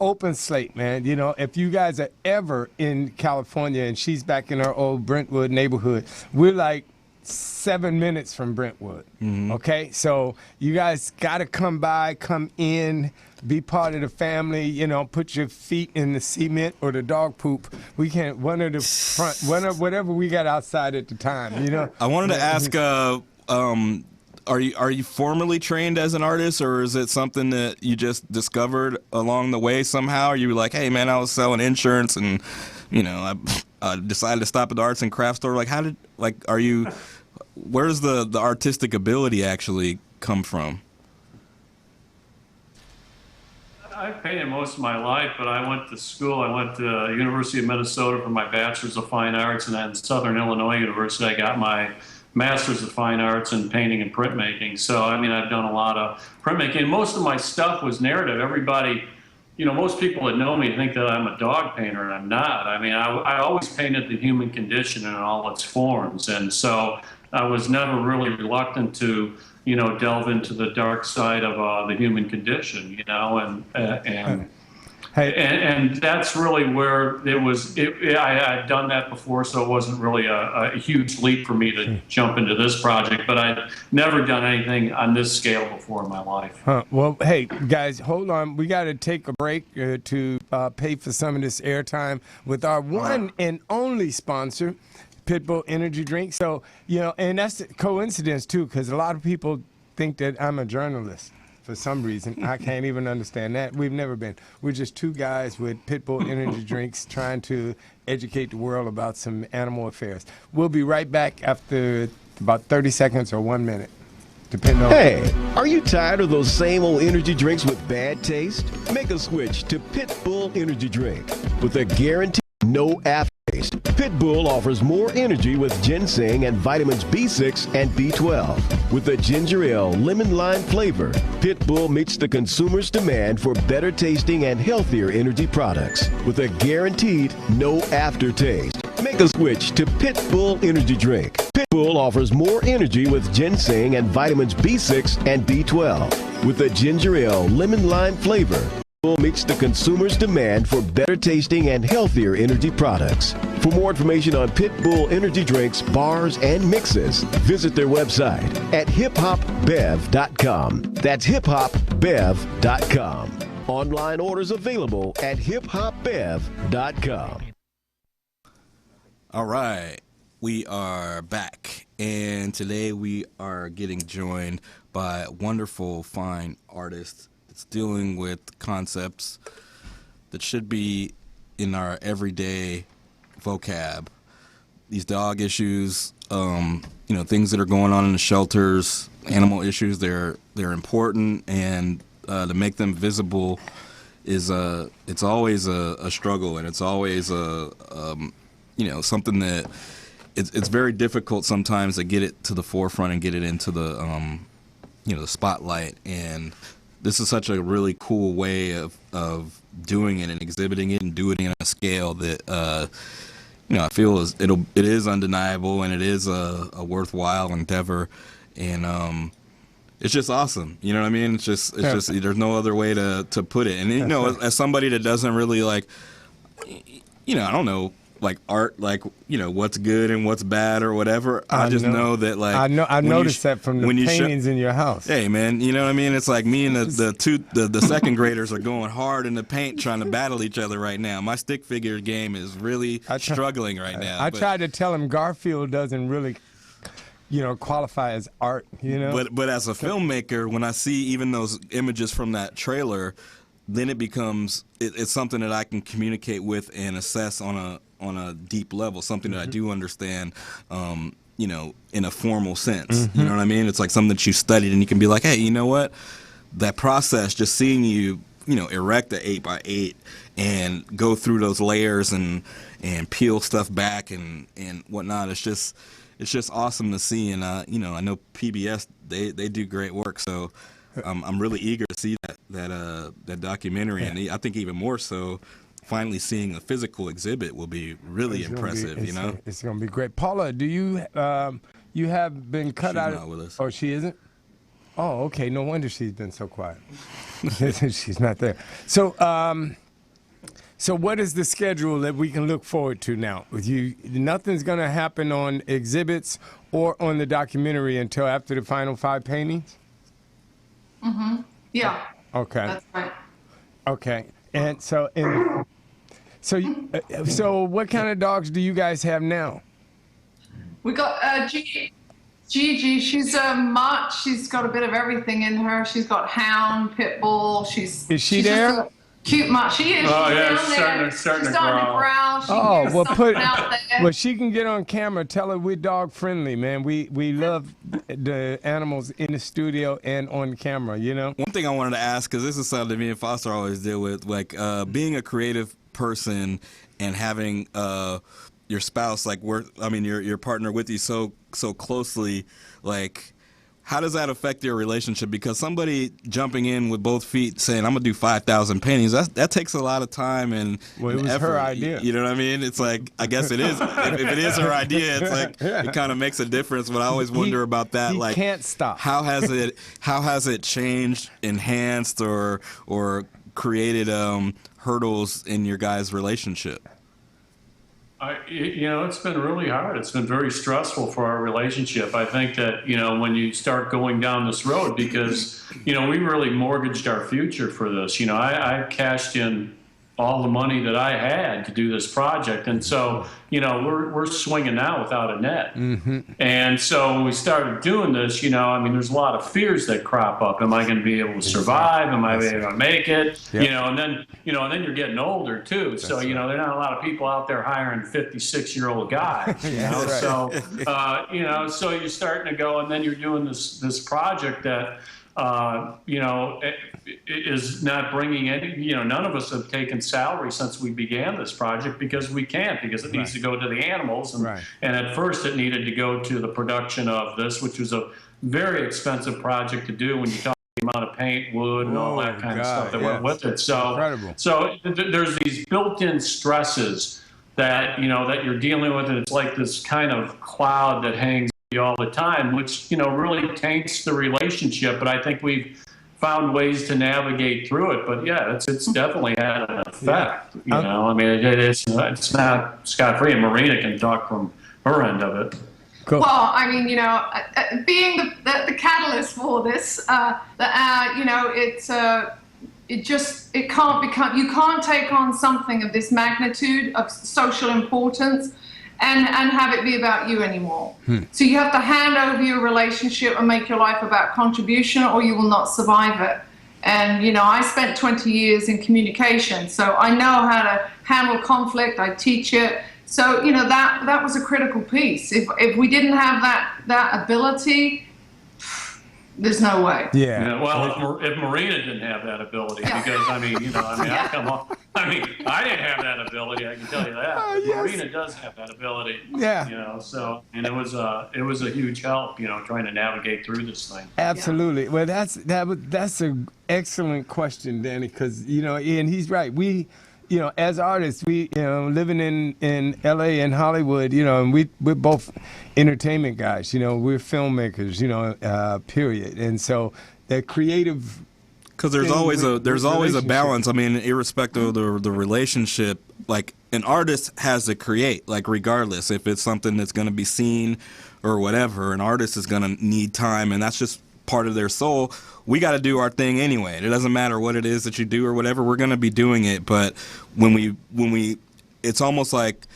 open slate, man. If you guys are ever in California and she's back in her old Brentwood neighborhood, we're like 7 minutes from Brentwood. Okay, so you guys got to come by, come in, be part of the family. Put your feet in the cement or the dog poop. We can't one of the front, whatever we got outside at the time. I wanted to ask, are you formally trained as an artist, or is it something that you just discovered along the way somehow? Are you like, hey man, I was selling insurance and I decided to stop at the arts and crafts store. Where's the artistic ability actually come from? I've painted most of my life, but I went to school. I went to University of Minnesota for my Bachelor's of Fine Arts, and then Southern Illinois University, I got my Master's of Fine Arts in painting and printmaking. So, I've done a lot of printmaking. Most of my stuff was narrative. Everybody, most people that know me think that I'm a dog painter, and I'm not. I always painted the human condition in all its forms. And so I was never really reluctant to, delve into the dark side of the human condition, and Hey. And that's really where it was. I had done that before, so it wasn't really a huge leap for me to jump into this project. But I'd never done anything on this scale before in my life. Well, hey, guys, hold on. We got to take a break to pay for some of this airtime with our one and only sponsor, Pitbull Energy Drink. So, and that's a coincidence, too, because a lot of people think that I'm a journalist. For some reason, I can't even understand that. We've never been. We're just two guys with Pitbull energy drinks trying to educate the world about some animal affairs. We'll be right back after about 30 seconds or 1 minute, depending on. Hey, are you tired of those same old energy drinks with bad taste? Make a switch to Pitbull Energy Drink with a guaranteed no aftertaste. Pitbull offers more energy with ginseng and vitamins B6 and B12. With a ginger ale lemon lime flavor, Pitbull meets the consumer's demand for better tasting and healthier energy products with a guaranteed no aftertaste. Make a switch to Pitbull Energy Drink. Pitbull offers more energy with ginseng and vitamins B6 and B12. With a ginger ale lemon lime flavor, Pitbull meets the consumer's demand for better tasting and healthier energy products. For more information on Pitbull energy drinks, bars, and mixes, visit their website at hiphopbev.com. That's hiphopbev.com. Online orders available at hiphopbev.com. All right, we are back, and today we are getting joined by a wonderful, fine artist that's dealing with concepts that should be in our everyday vocab. These dog issues, things that are going on in the shelters, animal issues, they're important, and to make them visible is it's always a struggle, and it's always something that it's very difficult sometimes to get it to the forefront and get it into the the spotlight. And this is such a really cool way of doing it and exhibiting it and doing it on a scale that I feel it is undeniable, and it is a worthwhile endeavor, and it's just awesome. You know what I mean? It's just there's no other way to put it. And as somebody that doesn't really I don't know, like art, what's good and what's bad or whatever. I just know that I noticed that from the paintings in your house. Hey man, you know what I mean? It's like me and the second graders are going hard in the paint trying to battle each other right now. My stick figure game is really struggling right now. I tried to tell him Garfield doesn't really qualify as art, But as a filmmaker, when I see even those images from that trailer, then it becomes it's something that I can communicate with and assess on a deep level, something that I do understand, in a formal sense. You know what I mean? It's like something that you studied, and you can be like, hey, you know what? That process, just seeing you, erect a 8x8 and go through those layers and peel stuff back and whatnot. It's just awesome to see. And I know PBS they do great work. So I'm really eager to see that documentary, and I think even more so, finally seeing a physical exhibit will be really impressive. It's going to be great. Paula, do you you have been cut out? She's not with us. Oh, she isn't. Oh, okay. No wonder she's been so quiet. She's not there. So, so what is the schedule that we can look forward to now? With you, nothing's going to happen on exhibits or on the documentary until after the final 5 paintings. Yeah. Okay. That's right. Okay. And so what kind of dogs do you guys have now? We got Gigi. She's a mutt. She's got a bit of everything in her. She's got hound, pit bull. Is she there? Just a cute mutt. She is. Oh, She's yeah, down she's there. starting to growl. She can hear something out there. Well, she can get on camera. Tell her we're dog friendly, man. We love the animals in the studio and on camera. One thing I wanted to ask, because this is something that me and Foster always deal with, being a creative person and having your spouse, your partner with you so closely, how does that affect your relationship? Because somebody jumping in with both feet saying, I'm going to do 5,000 paintings, that takes a lot of time and it was effort. her idea. You know what I mean? It's like, I guess it is. if it is her idea, it's like, it kind of makes a difference. But I always wonder about that. He can't stop. How has it changed, enhanced, or created hurdles in your guys' relationship? It's been really hard. It's been very stressful for our relationship. I think that, when you start going down this road, because, we really mortgaged our future for this. I cashed in all the money that I had to do this project. And so, we're swinging now without a net. Mm-hmm. And so when we started doing this, there's a lot of fears that crop up. Am I going to be able to survive? Am I able to make it? Yep. And then you're getting older too. So, there are not a lot of people out there hiring 56-year-old guys, Right. So, so you're starting to go, and then you're doing this project that, is not bringing any, none of us have taken salary since we began this project because we can't, because it needs to go to the animals. And, and at first it needed to go to the production of this, which was a very expensive project to do when you talk the amount of paint, wood, and all that kind of stuff that went with it. So, there's these built-in stresses that, that you're dealing with, and it's like this kind of cloud that hangs all the time, which really taints the relationship. But I think we've found ways to navigate through it. But yeah, it's definitely had an effect. It's not scot-free, and Marina can talk from her end of it. Cool. Well, being the catalyst for this, it can't become. You can't take on something of this magnitude of social importance and have it be about you anymore. So you have to hand over your relationship and make your life about contribution, or you will not survive it. And, I spent 20 years in communication, so I know how to handle conflict. I teach it. So, that was a critical piece. If we didn't have that ability, there's no way. Well, if Marina didn't have that ability, because I come on. I didn't have that ability. I can tell you that. Marina does have that ability. Yeah. So, and it was a huge help. Trying to navigate through this thing. Absolutely. Yeah. Well, that's an excellent question, Danny, because and he's right. We, as artists, we, living in LA and Hollywood, and we're both entertainment guys, we're filmmakers, period. And so that creative, because there's always a balance. Irrespective of the relationship, like an artist has to create, like regardless if it's something that's going to be seen or whatever, an artist is going to need time, and that's just part of their soul. We got to do our thing anyway. It doesn't matter what it is that you do or whatever. We're going to be doing it. But when we, it's almost like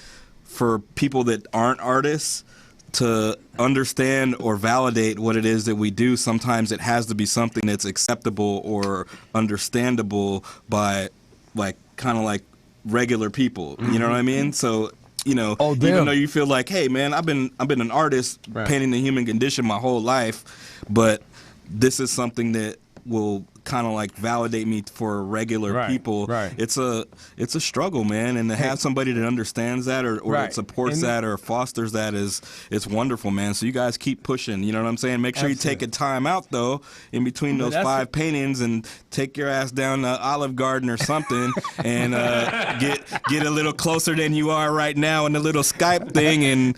for people that aren't artists to understand or validate what it is that we do, sometimes it has to be something that's acceptable or understandable by kind of like regular people. You know what I mean? So, even though you feel like, hey man, I've been an artist painting the human condition my whole life, but this is something that will kind of like validate me for regular people. It's a struggle, man, and to have somebody that understands that or that supports that or fosters that it's wonderful, man. So you guys keep pushing, you know what I'm saying? Make sure you take a time out though in between those 5 paintings and take your ass down to Olive Garden or something and get a little closer than you are right now in the little Skype thing, and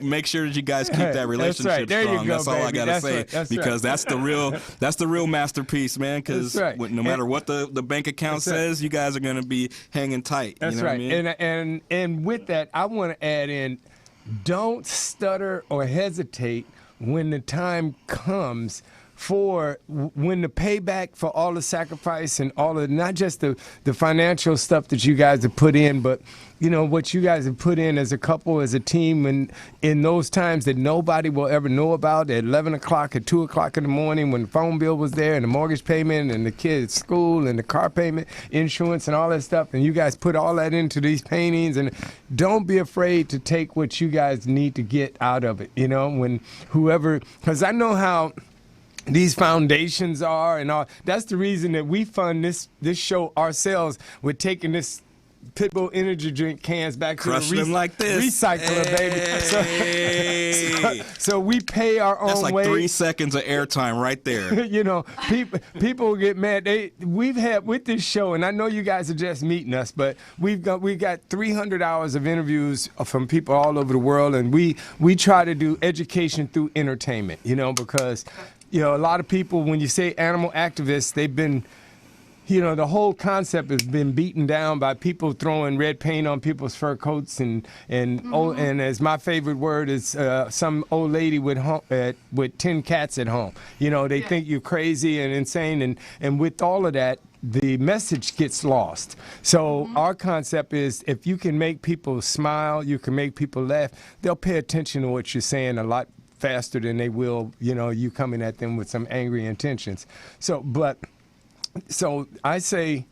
make sure that you guys keep that relationship strong. That's all I gotta say, because that's the real masterpiece, man, because no matter what the bank account says, you guys are going to be hanging tight. That's what I mean? And with that, I want to add in, don't stutter or hesitate when the time comes for when the payback for all the sacrifice and all of, not just the financial stuff that you guys have put in, but what you guys have put in as a couple, as a team, and in those times that nobody will ever know about, at 11 o'clock, at 2 o'clock in the morning, when the phone bill was there and the mortgage payment and the kids' school and the car payment, insurance and all that stuff, and you guys put all that into these paintings. And don't be afraid to take what you guys need to get out of it, when whoever, because I know how these foundations are and all. That's the reason that we fund this show ourselves. We're taking this Pitbull energy drink cans back to the recycler, baby. So we pay our own way. That's like 3 seconds of airtime right there. People get mad. We've had with this show, and I know you guys are just meeting us, but we got 300 hours of interviews from people all over the world, and we try to do education through entertainment. Because a lot of people, when you say animal activists, they've been you know, the whole concept has been beaten down by people throwing red paint on people's fur coats and as my favorite word is some old lady with 10 cats at home. You know, they think you're crazy and insane, and with all of that, the message gets lost. So our concept is if you can make people smile, you can make people laugh, they'll pay attention to what you're saying a lot faster than they will, you know, you coming at them with some angry intentions. So I say,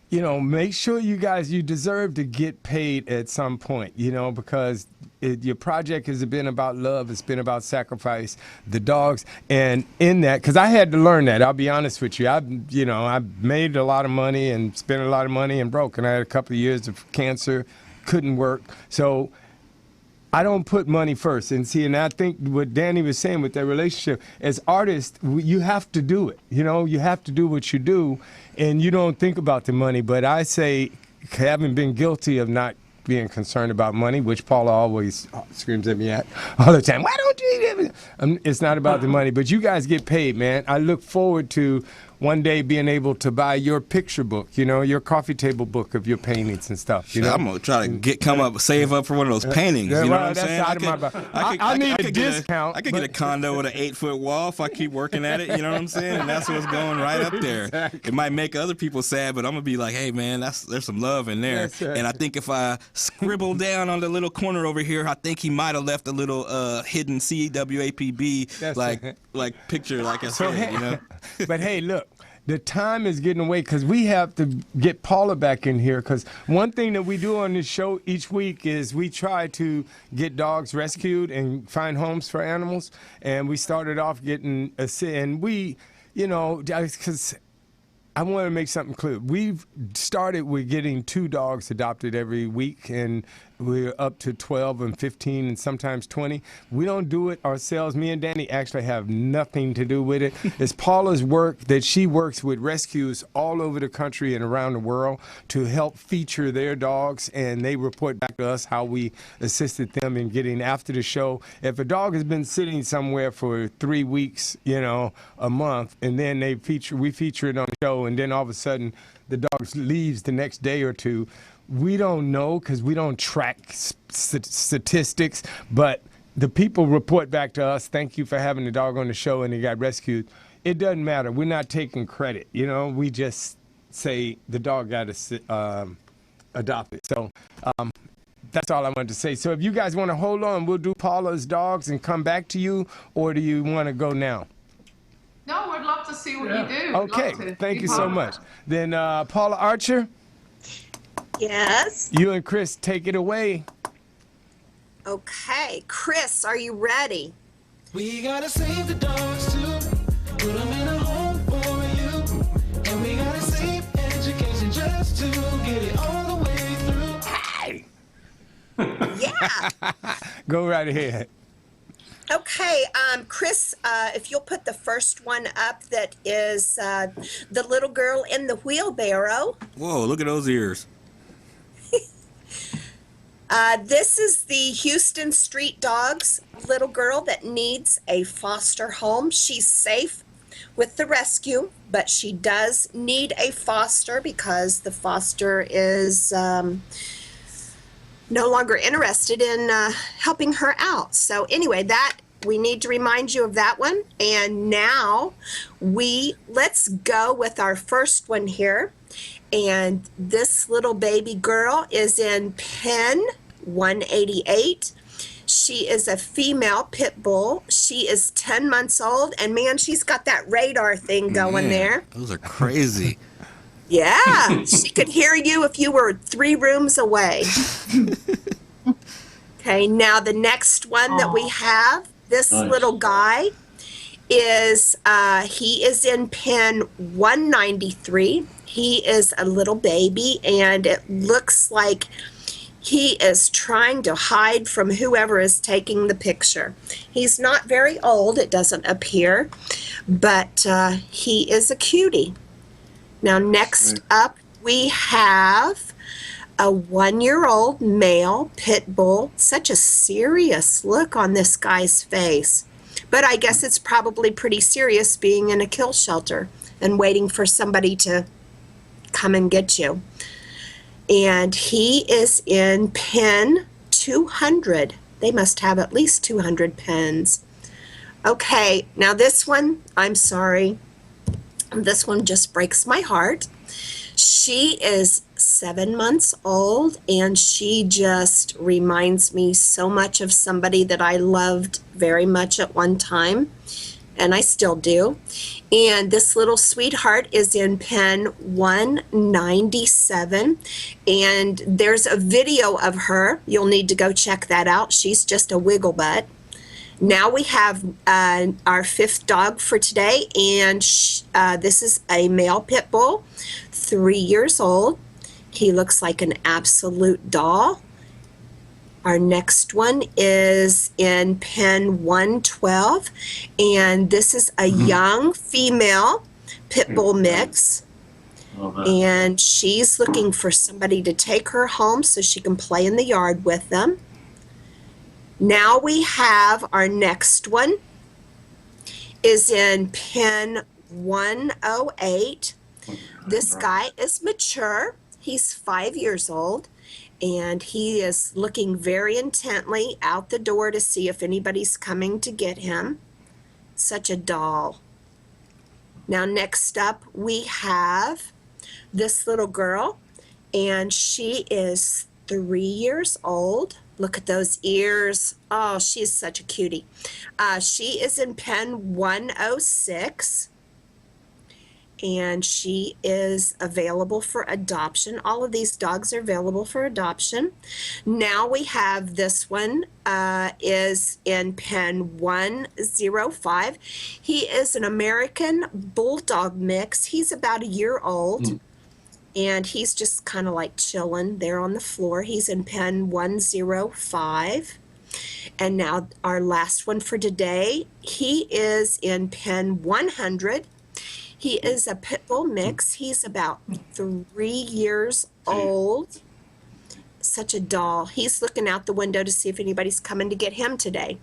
you know, make sure you deserve to get paid at some point, you know, because your project has been about love. It's been about sacrifice, the dogs. And in that, because I had to learn that, I'll be honest with you. I made a lot of money and spent a lot of money and broke. And I had a couple of years of cancer, couldn't work. So I don't put money first. And see, and I think what Danny was saying with that relationship, as artists, you have to do it. You know, you have to do what you do, and you don't think about the money. But I say, having been guilty of not being concerned about money, which Paula always screams at me at all the time, why don't you? It's not about the money, but you guys get paid, man. I look forward to one day being able to buy your picture book, you know, your coffee table book of your paintings and stuff. You know? I'm gonna try to save up for one of those paintings. You know what I'm saying? I need a discount. I could get a condo with an 8-foot wall if I keep working at it. You know what I'm saying? And that's what's going right up there. Exactly. It might make other people sad, but I'm gonna be like, hey man, there's some love in there. Right. And I think if I scribble down on the little corner over here, I think he might have left a little hidden CWAPB like picture, like I said. You know. But hey, look. The time is getting away because we have to get Paula back in here, because one thing that we do on this show each week is we try to get dogs rescued and find homes for animals. And we started off getting and we, you know, because I want to make something clear. We've started with getting 2 dogs adopted every week, and we're up to 12 and 15 and sometimes 20. We don't do it ourselves. Me and Danny actually have nothing to do with it. It's Paula's work that she works with rescues all over the country and around the world to help feature their dogs, and they report back to us how we assisted them in getting after the show. If a dog has been sitting somewhere for 3 weeks, you know, a month, and then we feature it on the show, and then all of a sudden the dog leaves the next day or two, we don't know because we don't track statistics, but the people report back to us, thank you for having the dog on the show and he got rescued. It doesn't matter. We're not taking credit. You know, we just say the dog got adopted. So that's all I wanted to say. So if you guys want to hold on, we'll do Paula's dogs and come back to you, or do you want to go now? No, we'd love to see what you do. Okay, thank you so much. Then Paula Archer. Yes. You and Chris take it away. Okay, Chris, are you ready? We gotta save the dogs too, put them in a home for you, and we gotta save education just to get it all the way through. Yeah. Go right ahead. Okay, Chris, if you'll put the first one up, that is the little girl in the wheelbarrow. Whoa, look at those ears. This is the Houston Street Dogs little girl that needs a foster home. She's safe with the rescue, but she does need a foster because the foster is no longer interested in helping her out. So anyway, that we need to remind you of that one. And now let's go with our first one here. And this little baby girl is in pen 188. She is a female pit bull. She is 10 months old, and man, she's got that radar thing going there. Those are crazy. Yeah, she could hear you if you were 3 rooms away. Okay, now the next one that we have, this little guy is, he is in pen 193. He is a little baby, and it looks like he is trying to hide from whoever is taking the picture. He's not very old, it doesn't appear, but he is a cutie. Now next up we have a 1-year-old male pit bull. Such a serious look on this guy's face. But I guess it's probably pretty serious being in a kill shelter and waiting for somebody to come and get you. And he is in pen 200. They must have at least 200 pens. Okay, now this one, I'm sorry. This one just breaks my heart. She is 7 months old, and she just reminds me so much of somebody that I loved very much at one time, and I still do. And this little sweetheart is in pen 197, and there's a video of her. You'll need to go check that out. She's just a wiggle butt. Now we have our fifth dog for today, and this is a male pit bull, 3 years old. He looks like an absolute doll. Our next one is in pen 112, and this is a young female pit bull mix. And she's looking for somebody to take her home so she can play in the yard with them. Now we have our next one is in pen 108. This guy is mature. He's 5 years old, and he is looking very intently out the door to see if anybody's coming to get him. Such a doll. Now next up we have this little girl, and she is 3 years old. Look at those ears. Oh, she is such a cutie. She is in pen 106, and she is available for adoption. All of these dogs are available for adoption. Now we have this one is in pen 105. He is an American Bulldog mix. He's about a year old. And he's just kind of like chilling there on the floor. He's in pen 105. And now our last one for today, he is in pen 100. He is a pit bull mix. He's about 3 years old. Such a doll. He's looking out the window to see if anybody's coming to get him today.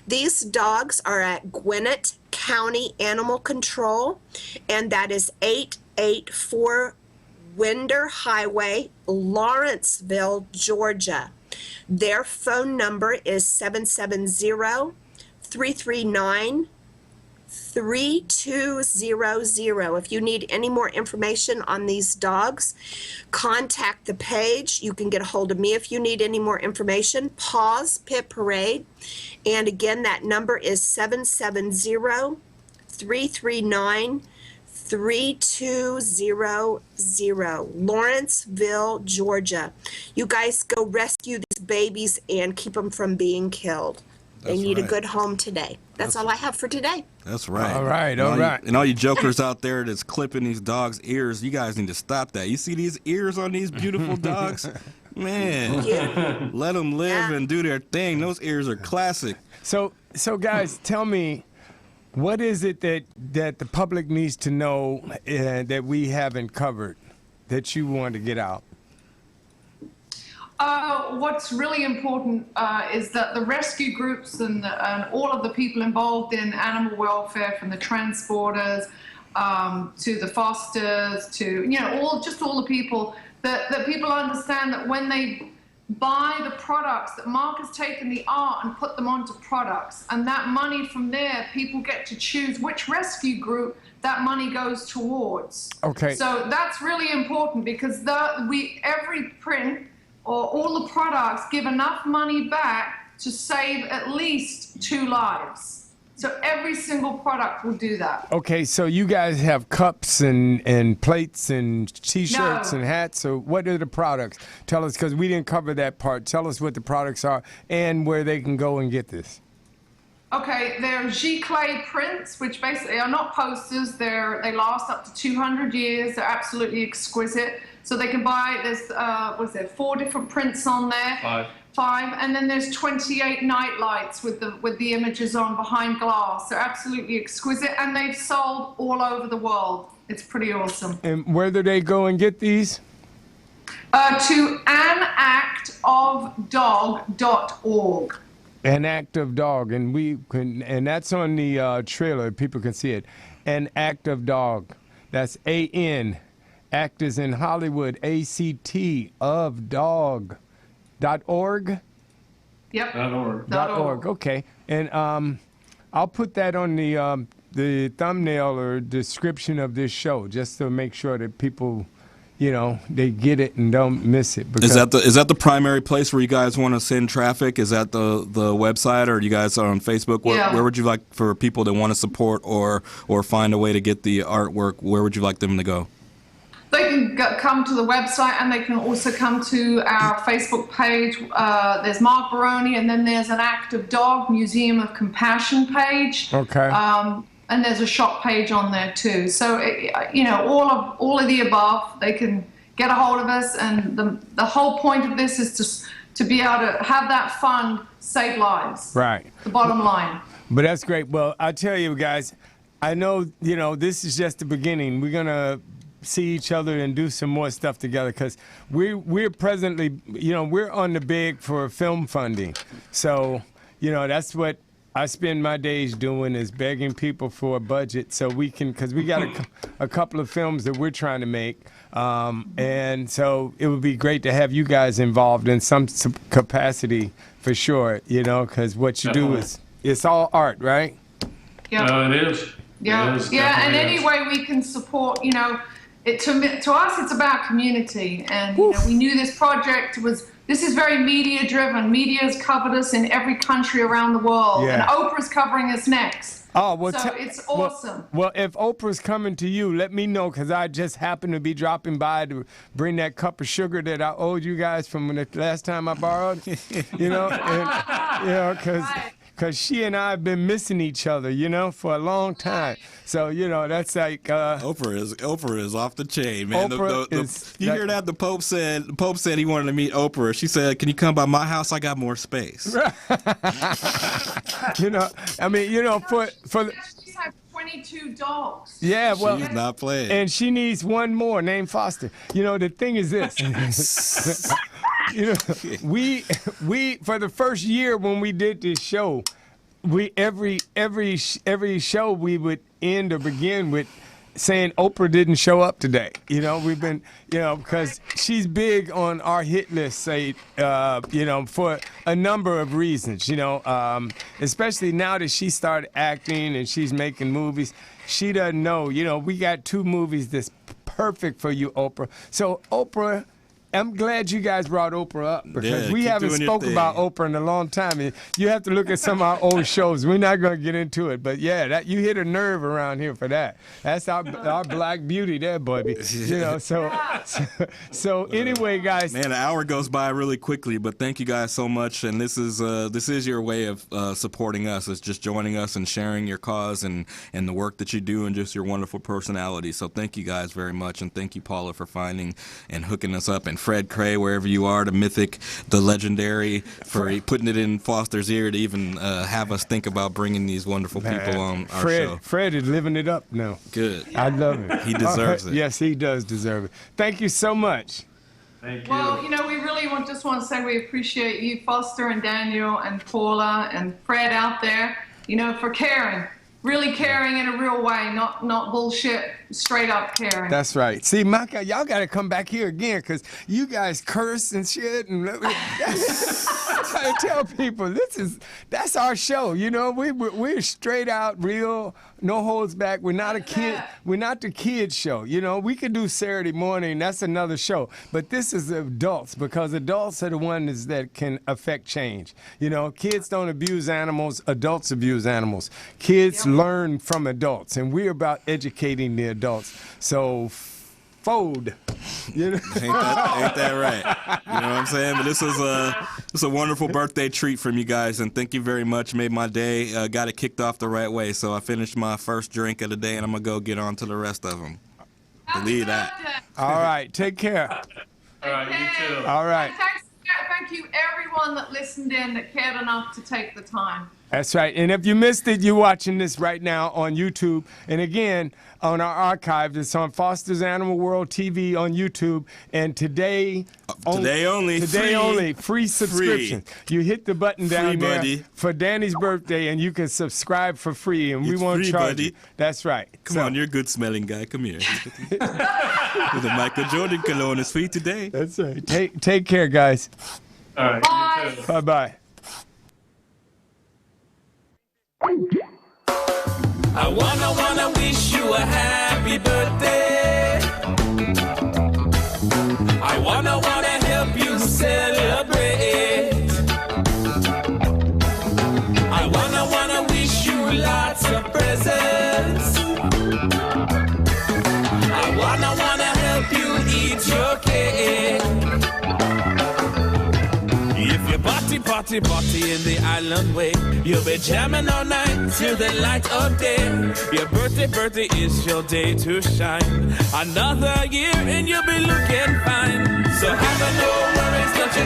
These dogs are at Gwinnett County Animal Control, and that is 884 Winder Highway, Lawrenceville, Georgia. Their phone number is 770-339-3200. If you need any more information on these dogs, contact the page. You can get a hold of me if you need any more information. Pause Pit Parade. And again, that number is 770-339-3200. Lawrenceville, Georgia. You guys go rescue these babies and keep them from being killed. They need a good home today. That's all I have for today. That's right. All right, And all you jokers out there that's clipping these dogs' ears, you guys need to stop that. You see these ears on these beautiful dogs? Man, let them live and do their thing. Those ears are classic. So guys, tell me, what is it that the public needs to know that we haven't covered that you want to get out? What's really important is that the rescue groups and all of the people involved in animal welfare, from the transporters to the fosters to all the people, that people understand that when they buy the products, that Mark has taken the art and put them onto products, and that money from there, people get to choose which rescue group that money goes towards. Okay. So that's really important, because every print or all the products give enough money back to save at least 2 lives. So every single product will do that. Okay, so you guys have cups and plates and T-shirts and hats. So what are the products? Tell us, because we didn't cover that part. Tell us what the products are and where they can go and get this. Okay, they're Giclée prints, which basically are not posters. They last up to 200 years. They're absolutely exquisite. So they can buy, there's, 4 different prints on there. 5, and then there's 28 night lights with the images on behind glass. They're absolutely exquisite, and they've sold all over the world. It's pretty awesome. And where do they go and get these? To anactofdog.org. An Act of Dog, and that's on the trailer. People can see it. An Act of Dog. That's ANACTOF Actors in Hollywood, ACT of dog.org. Yep. .org. Okay, and I'll put that on the thumbnail or description of this show just to make sure that people, they get it and don't miss it. Is that the primary place where you guys want to send traffic? Is that the website, or you guys are on Facebook? Where would you like for people that want to support or find a way to get the artwork? Where would you like them to go? They can come to the website, and they can also come to our Facebook page. There's Mark Baroni, and then there's an Active Dog Museum of Compassion page. Okay. And there's a shop page on there too. So all of the above, they can get a hold of us, and the whole point of this is to be able to have that fund save lives. Right. The bottom line. But that's great. Well, I tell you guys, I know this is just the beginning. We're gonna see each other and do some more stuff together, because we're presently, we're on the big for film funding. So, that's what I spend my days doing, is begging people for a budget so we can, because we got a couple of films that we're trying to make. And so it would be great to have you guys involved in some capacity for sure, because what you do it's all art, right? Yeah. It is. Yeah. It is, Yeah. And definitely any way we can support, to us, it's about community, and we knew this project this is very media driven. Media has covered us in every country around the world, and Oprah's covering us next. Oh, well, so it's awesome. Well, if Oprah's coming to you, let me know, because I just happened to be dropping by to bring that cup of sugar that I owed you guys from the last time I borrowed. Because she and I have been missing each other, for a long time. So, that's like... Oprah is off the chain, man. You hear like, that? The Pope said he wanted to meet Oprah. She said, "Can you come by my house? I got more space." for She's had 22 dogs. Yeah, well... She's not playing. And she needs one more named Foster. The thing is this. We for the first year when we did this show, every show we would end or begin with saying Oprah didn't show up today. We've been, because she's big on our hit list, for a number of reasons, especially now that she started acting and she's making movies. She doesn't know, we got 2 movies that's perfect for you, Oprah. So Oprah, I'm glad you guys brought Oprah up, because we haven't spoken about Oprah in a long time. And you have to look at some of our old shows. We're not going to get into it, but yeah, you hit a nerve around here for that. That's our black beauty there, buddy. So anyway, guys. Man, an hour goes by really quickly, but thank you guys so much. And this is your way of supporting us. It's just joining us and sharing your cause and the work that you do and just your wonderful personality. So thank you guys very much, and thank you, Paula, for finding and hooking us up. And Fred Cray, wherever you are, the mythic, the legendary, for putting it in Foster's ear to even have us think about bringing these wonderful people on our show. Fred is living it up now. Good. I love it. He deserves it. Yes, he does deserve it. Thank you so much. Thank you. Well, we really just want to say we appreciate you, Foster and Daniel and Paula and Fred out there, for caring. Really caring in a real way, not bullshit, straight up caring. That's right. See, Micah, y'all got to come back here again, because you guys curse and shit. And I tell people, that's our show. We're straight out, real, no holds back. We're not a kid. We're not the kids show. We could do Saturday morning. That's another show. But this is adults, because adults are the ones that can affect change. Kids don't abuse animals. Adults abuse animals. Kids learn from adults, and we're about educating the adults. So fold. Ain't that right? You know what I'm saying? But this is a wonderful birthday treat from you guys, and thank you very much. Made my day. Got it kicked off the right way. So I finished my first drink of the day, and I'm gonna go get on to the rest of them. Believe that. All right. Take care. All right, you too. All right. Thank you, everyone that listened in, that cared enough to take the time. That's right. And if you missed it, you're watching this right now on YouTube. And again, on our archive, it's on Foster's Animal World TV on YouTube. And today only, free subscription. You hit the button down there for Danny's birthday, and you can subscribe for free. And we won't charge you. That's right. Come on, you're a good smelling guy. Come here. The Michael Jordan cologne is free today. That's right. Take care, guys. All right. Bye. You too. Bye-bye. I wanna wish you a happy birthday. I wanna help you celebrate. I wanna wish you lots of presents. I wanna help you eat your cake. If you party in the island way, you'll be jamming all night till the light of day. Your birthday is your day to shine. Another year and you'll be looking fine. So have no worries, don't